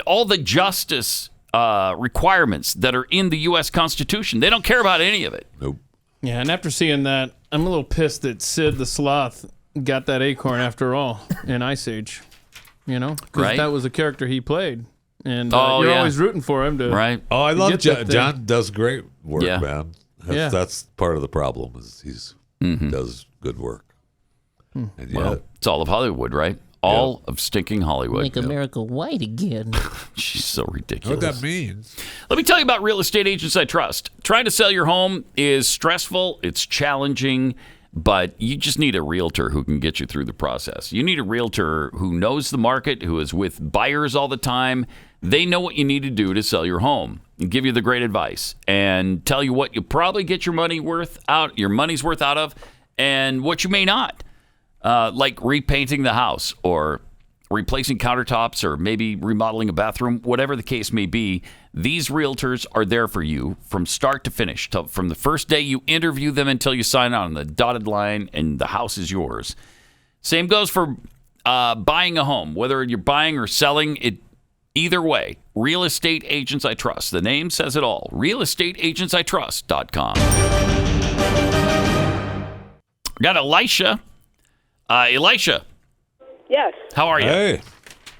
all the justice requirements that are in the U.S. Constitution. They don't care about any of it. Nope. Yeah, and after seeing that, I'm a little pissed that Sid the Sloth got that acorn after all in Ice Age. Because that was a character he played. And you're always rooting for him to. Right. Oh, I love John. John does great work, Yeah. man. Yeah. That's part of the problem is he's does good work. And Well, it's all of Hollywood, right? All of stinking Hollywood. Make America white again. She's so ridiculous. What that means? Let me tell you about Real Estate Agents I Trust. Trying to sell your home is stressful. It's challenging. But you just need a realtor who can get you through the process. You need a realtor who knows the market, who is with buyers all the time. They know what you need to do to sell your home and give you the great advice and tell you what you'll probably get your money's worth out of, and what you may not. Like repainting the house or replacing countertops or maybe remodeling a bathroom, whatever the case may be. These realtors are there for you from start to finish, from the first day you interview them until you sign on the dotted line and the house is yours. Same goes for buying a home, whether you're buying or selling it. Either way, Real Estate Agents I Trust. The name says it all. realestateagentsitrust.com. Got Elisha. Elisha. Yes. How are you? Hey.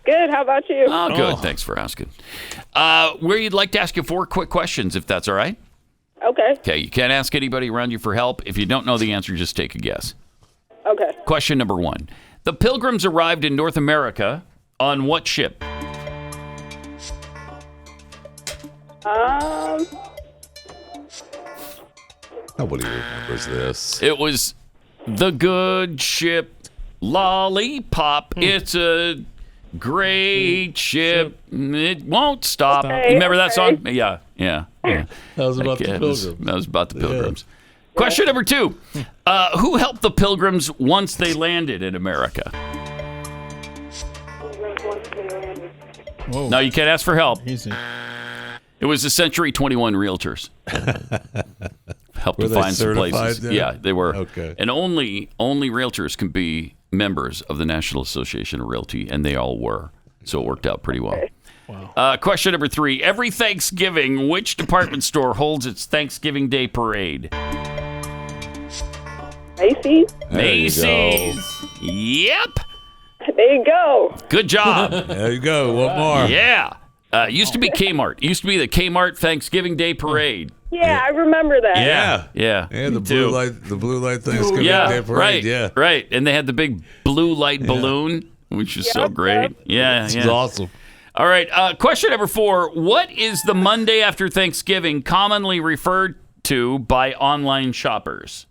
Good. How about you? Oh, good. Thanks for asking. Where you'd like to ask you 4 quick questions, if that's all right. Okay. Okay. You can't ask anybody around you for help. If you don't know the answer, just take a guess. Okay. Question number 1. The Pilgrims arrived in North America on what ship? Nobody remembers this. It was the good ship Lollipop. It's a great ship. It won't stop. Okay, You remember that okay. song? Yeah. That was about the Pilgrims. That was about the Pilgrims. Question number 2. Who helped the Pilgrims once they landed in America? Whoa. No, you can't ask for help. Easy. It was the Century 21 Realtors. Helped Were to they find some certified places. then? Yeah, they were. Okay. And only realtors can be members of the National Association of Realty, and they all were. So it worked out pretty well. Wow. Question number 3. Every Thanksgiving, which department store holds its Thanksgiving Day parade? Macy's. There you go. Macy's. Yep. There you go. Good job. There you go. One more. Yeah. It used to be Kmart. It used to be the Kmart Thanksgiving Day parade. Yeah, I remember that. Yeah. And the Me too. blue light Thanksgiving Day parade. Right. Yeah. Right. And they had the big blue light balloon, which is so great. Yeah. It's yeah. awesome. All right. Question number 4. What is the Monday after Thanksgiving commonly referred to by online shoppers?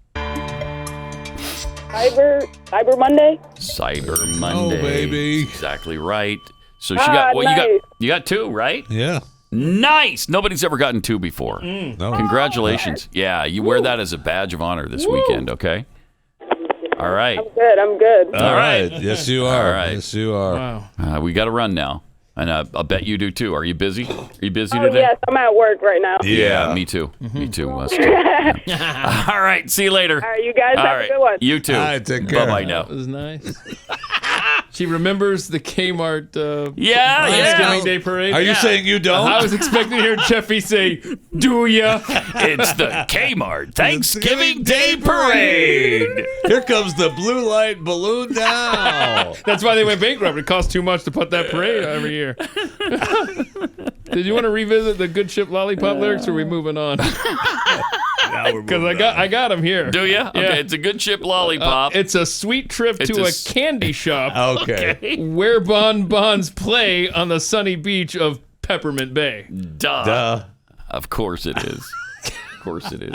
Cyber Monday. Cyber Monday. Oh, baby. Exactly right. So she got nice. you got 2, right? Yeah. Nice. Nobody's ever gotten 2 before. No. Congratulations. Yeah, you wear that as a badge of honor this weekend, okay? All right. I'm good. All right. Yes, you are. All right. Yes, you are. Wow. We got to run now. And I'll bet you do too. Are you busy? Are you busy Oh, today? yes, I'm at work right now. Yeah, me too. Me too. Us too. Yeah. All right. See you later. All right, you guys have a good one. You too. All right, take care. Bye-bye now. That was nice. She remembers the Kmart Thanksgiving Day parade. Are you saying you don't? I was expecting to hear Jeffy say, "Do ya?" It's the Kmart Thanksgiving Day Parade. Here comes the blue light balloon now. That's why they went bankrupt. It costs too much to put that parade every year. Did you want to revisit the Good Ship Lollipop lyrics, or are we moving on? Because I got them here. Do you? Okay, it's a Good Ship Lollipop. It's a sweet trip to a candy shop. Okay. Where bonbons play on the sunny beach of Peppermint Bay. Duh. Of course it is. Of course it is.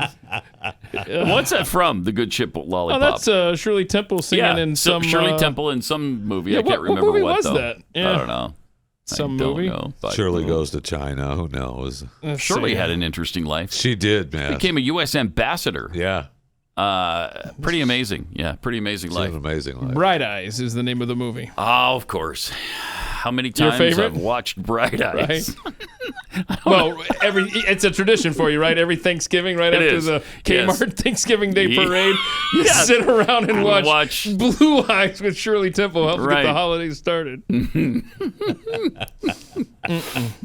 What's that from? The Good Ship Lollipop. Oh, that's Shirley Temple singing in some... Shirley Temple in some movie. Yeah, I can't what remember movie what was though. that? Yeah. I don't know. Some don't movie. know, but Shirley Goes to China. Who knows? Shirley had an interesting life. She did, man. Became a U.S. ambassador. Yeah. Pretty amazing. Yeah, pretty amazing life. An amazing life. Bright Eyes is the name of the movie. Oh, of course. How many Your times favorite? I've watched Bright Eyes? Right? Well, it's a tradition for you, right? Every Thanksgiving, right It after is. the Kmart Yes. Thanksgiving Day parade, you Yes. sit around and watch Blue Eyes with Shirley Temple. Helps Right. get the holidays started.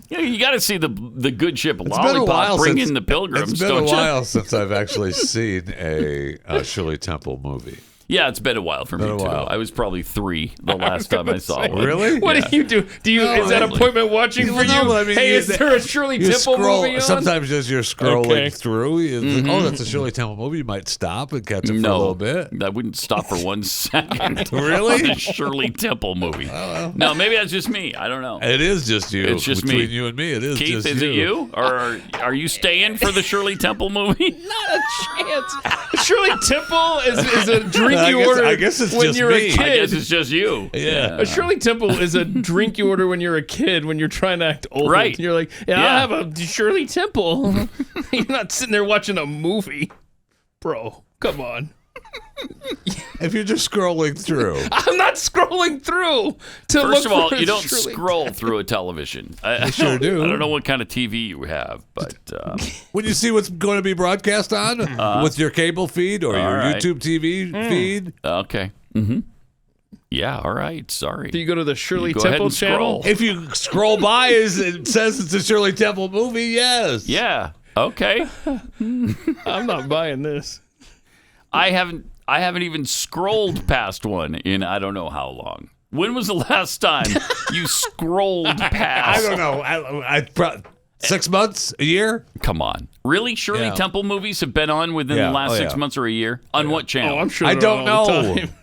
Yeah, you got to see the good ship It's been a while Lollipop bring since- in the Pilgrims. It's been a don't you? while since I've actually seen a Shirley Temple movie. Yeah, it's been a while for me too. I was probably 3 the last time I saw one. Really? What do you do? Is that appointment watching for you? No, I mean, Hey, is there a Shirley Temple movie on? Sometimes as you're scrolling Okay. through, you think, oh, that's a Shirley Temple movie. You might stop and catch it for a No, little bit. I wouldn't stop for 1 second. Really? On the Shirley Temple movie. No, maybe that's just me. I don't know. It is just you. It's just Between me. you and me, it is Keith, just is you. it you? Or are you staying for the Shirley Temple movie? Not a chance. Shirley Temple is a drink I you guess- order I guess it's when just you're me. a kid. I guess it's just you. Yeah. A Shirley Temple is a drink you order when you're a kid when you're trying to act old. Right. You're like, Yeah. I'll have a Shirley Temple. You're not sitting there watching a movie. Bro, come on. If you're just scrolling through. I'm not scrolling through to look First of all, for you don't Shirley scroll through a television. I sure do. I don't know what kind of TV you have, but When you see what's going to be broadcast on with your cable feed or your all right. YouTube TV feed. okay. Yeah, all right. Sorry. Do you go to the Shirley go ahead Temple and channel? scroll. If you scroll by, it says it's a Shirley Temple movie, yes. Yeah. Okay. I'm not buying this. I haven't even scrolled past one in I don't know how long. When was the last time you scrolled past? I don't know. 6 months? A year? Come on. Really? Shirley Yeah. Temple movies have been on within Yeah. the last Oh, 6 yeah. months or a year? On what channel? Oh, I'm sure I they're don't on all the know. time.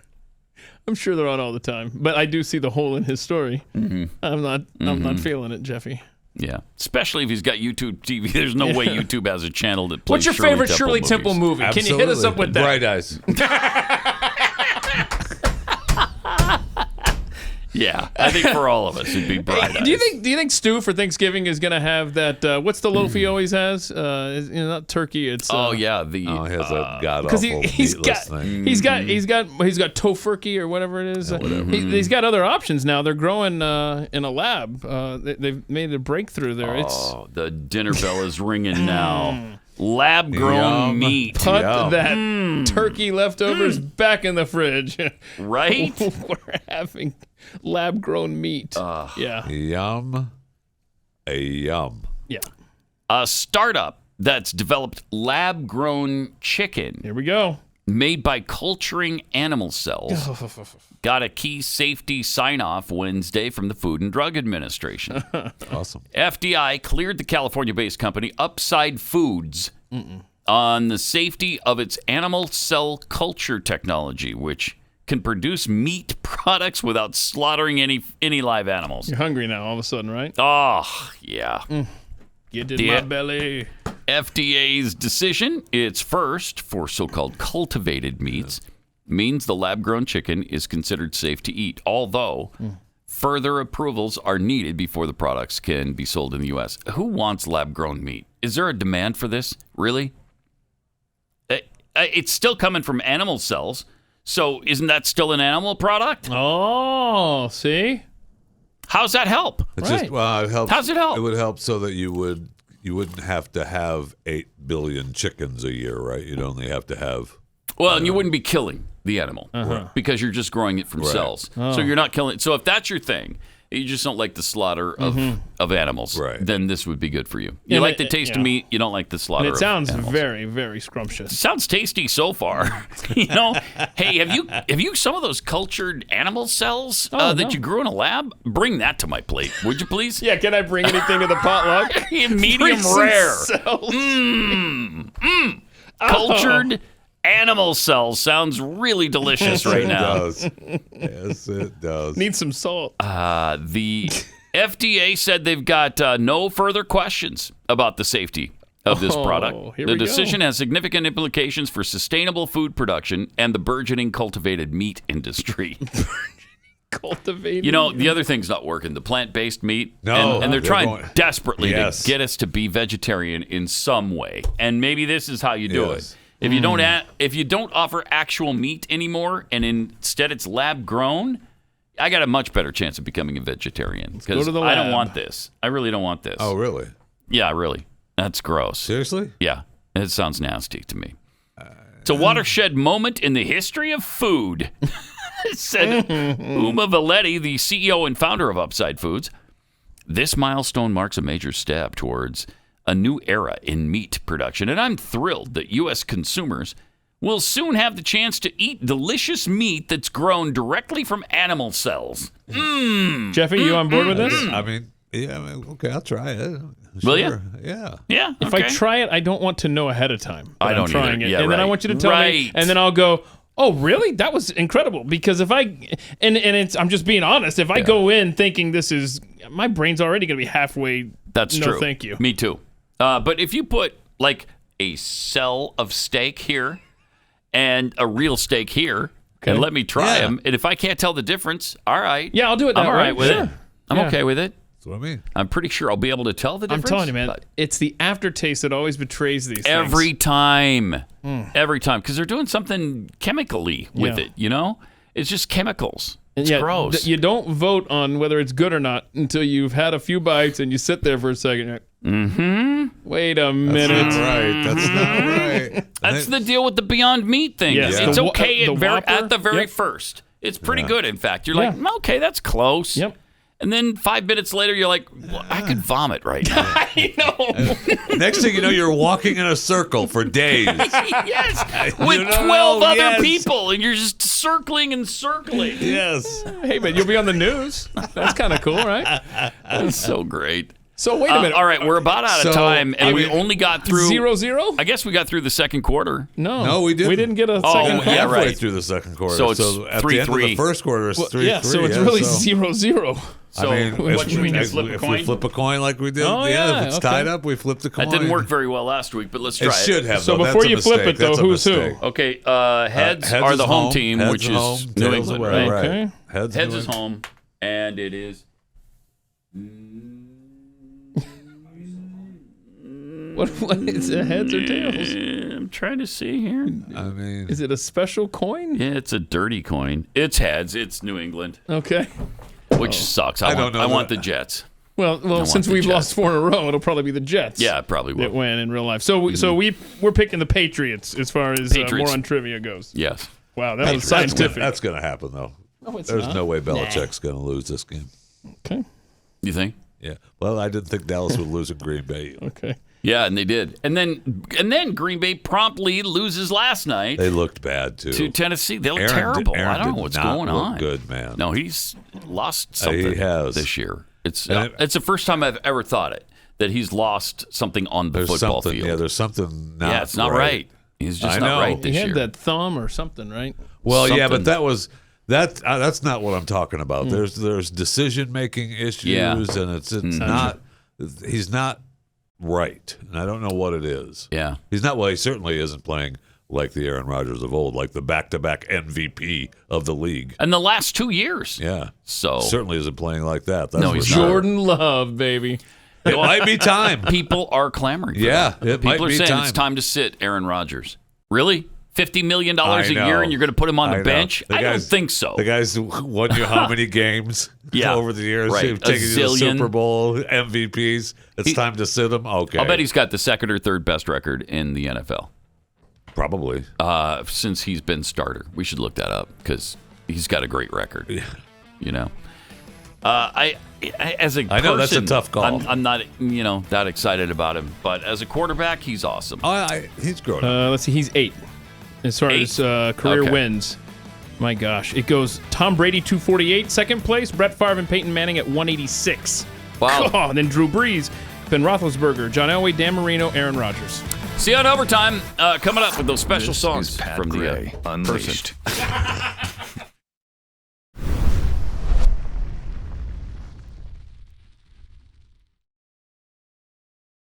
I'm sure they're on all the time, but I do see the hole in his story. I'm not feeling it, Jeffy. Yeah. Especially if he's got YouTube TV. There's no way YouTube has a channel that plays What's your favorite Shirley Temple movies. movie? Can you hit us up with that? Bright Eyes. Yeah. I think for all of us, it'd be Bright Eyes. Do you think Stu for Thanksgiving is gonna have that? What's the loaf he always has? Not turkey. It's he has a god because awful he's got thing. he's got tofurkey or whatever it is. He's got other options now. They're growing in a lab. They've made a breakthrough there. Oh, the dinner bell is ringing now. Lab-grown meat. Put that turkey leftovers back in the fridge. Right? We're having lab-grown meat. Yeah. Yum. Yum. Yeah. A startup that's developed lab-grown chicken. Here we go. Made by culturing animal cells. Got a key safety sign-off Wednesday from the Food and Drug Administration. Awesome. FDI cleared the California-based company Upside Foods on the safety of its animal cell culture technology, which can produce meat products without slaughtering any live animals. You're hungry now all of a sudden, right? Oh, yeah. Get in my belly. FDA's decision, its first for so-called cultivated meats, means the lab-grown chicken is considered safe to eat, although further approvals are needed before the products can be sold in the U.S. Who wants lab-grown meat? Is there a demand for this? Really? It's still coming from animal cells, so isn't that still an animal product? Oh, see? How's that help? It's just, it helps. How's it help? It would help so that you wouldn't have to have 8 billion chickens a year, right? You'd only have to have. Well, and you wouldn't be killing the animal because you're just growing it from cells. Oh. So you're not killing. So if that's your thing, you just don't like the slaughter of animals, then this would be good for you. You And like the taste of meat, you don't like the slaughter And it sounds of animals. very, very scrumptious. It sounds tasty so far. Hey, have you some of those cultured animal cells that you grew in a lab? Bring that to my plate, would you please? Yeah, can I bring anything to the potluck? Medium Bring some rare. cells. Cultured animal cells sounds really delicious right now. It does. Yes, it does. Need some salt. The FDA said they've got no further questions about the safety of this product. Here The we go. decision has significant implications for sustainable food production and the burgeoning cultivated meat industry. Cultivating. You know, the other thing's not working. The plant-based meat. No, and they're trying going- desperately Yes. to get us to be vegetarian in some way. And maybe this is how you do Yes. it. If you don't offer actual meat anymore, and instead it's lab grown, I got a much better chance of becoming a vegetarian because to the I don't lab. want this. I really don't want this. Oh, really? Yeah, really. That's gross. Seriously? Yeah, it sounds nasty to me. It's a watershed moment in the history of food, said Uma Valetti, the CEO and founder of Upside Foods. This milestone marks a major step towards a new era in meat production, and I'm thrilled that U.S. consumers will soon have the chance to eat delicious meat that's grown directly from animal cells. Jeffy, you on board with this? I mean, okay, I'll try it. Will Sure. you? Yeah. Yeah. If I try it, I don't want to know ahead of time that I don't I'm trying either. it. Yeah, and then I right. want you to tell me, Right. and then I'll go, oh, really? That was incredible. Because if I, and it's, I'm just being honest, if I go in thinking this is, my brain's already going to be halfway, That's no true. thank you. Me too. But if you put like a cell of steak here and a real steak here, and let me try them, and if I can't tell the difference, all right. Yeah, I'll do it that I'm all way. right with Sure. it. I'm Yeah. okay with it. That's what I mean. I'm pretty sure I'll be able to tell the I'm difference. telling you, man, but it's the aftertaste that always betrays these every things. time. Every time. Because they're doing something chemically with Yeah. it, you know? It's just chemicals. And It's yet, gross. you don't vote on whether it's good or not until you've had a few bites and you sit there for a second. You're like, wait a minute. That's not right. That's not right. That's the deal with the Beyond Meat thing. Yes. It's The okay the Whopper? at the very Yep. first. It's pretty Yeah. good, in fact. You're like, okay, that's close. Yep. And then 5 minutes later, you're like, well, I could vomit right now. I know. Next thing you know, you're walking in a circle for days. Yes, with You don't 12 know, other yes. people, and you're just circling and circling. Yes. Hey, man, you'll be on the news. That's kind of cool, right? That's so great. So wait a minute. All right, we're about out of So, time, and I we mean, only got through 0-0? I guess we got through the second quarter. No, we didn't. We didn't get a Oh, second yeah, half. Halfway right. through the second quarter. So it's at the end of 3-3. the first quarter, it's 3-3. Yeah, so it's really 0-0. So I mean, what should we do? Flip a if coin? we flip a coin like we did, Oh, yeah, if it's okay. tied up, we flip the coin. That didn't work very well last week, but let's try It should have. So though. before That's a you flip mistake. it, though, That's a who's who? mistake. Okay, heads are is the home team, Heads which is is home, New tails England, away. right? Okay. Heads is home, and it is. What is it, heads or tails? I'm trying to see here. I mean, Is it a special coin? Yeah, it's a dirty coin. It's heads. It's New England, Okay. which sucks. I I don't know want that- the Jets. Well, since the we've Jets. lost 4 in a row, it'll probably be the Jets. Yeah, it probably That will. win in real life. So we're picking the Patriots as far as Patriots. more on trivia goes. Yes. Wow, that was scientific. That's going to happen, though. No, it's There's not. no way Belichick's going to lose this game. Okay. You think? Yeah. Well, I didn't think Dallas would lose in Green Bay. Okay. Yeah, and they did. And then Green Bay promptly loses last night They looked bad, too. to Tennessee. They look Aaron terrible. Aaron I don't know did what's not going look on. good, man. No, he's lost something He has. this year. It's And it's the first time I've ever thought it that he's lost something on the There's football something. field. Yeah, there's something not Yeah, it's not right. He's just I not know. right He this had year. that thumb or something, right? Well, yeah, Something. but that's not what I'm talking about. There's decision making issues, Yeah. and it's not. He's not right, and I don't know what it is. Yeah. He's not. Well, he certainly isn't playing like the Aaron Rodgers of old, like the back-to-back MVP of the league. In the last 2 years. Yeah. So Certainly isn't playing like that. That's No, for he's sure. not. Jordan Love, baby. It might be time. people are clamoring. For Yeah, that. it people might are be saying time. it's time to sit Aaron Rodgers. Really? $50 million a I know. year, and you're going to put him on I the know. bench? The I don't guy's- think so. The guy's won you how many games Yeah, over the years? right. He's taken you to zillion. Super Bowl MVPs. It's time to sit him. Okay. I'll bet he's got the second or third best record in the NFL probably. since he's been starter. We should look that up because he's got a great record. Yeah. You know, I as a person, I know, that's a tough call. I'm not that excited about him, but as a quarterback, he's awesome. He's grown up. Let's see, he's 8 as far 8? as career Okay. wins. My gosh, it goes Tom Brady 248, second place, Brett Favre and Peyton Manning at 186. Wow. Oh, and then Drew Brees, Ben Roethlisberger, John Elway, Dan Marino, Aaron Rodgers. See you on overtime. Coming up with those special songs Pat from Gray the Unleashed. person.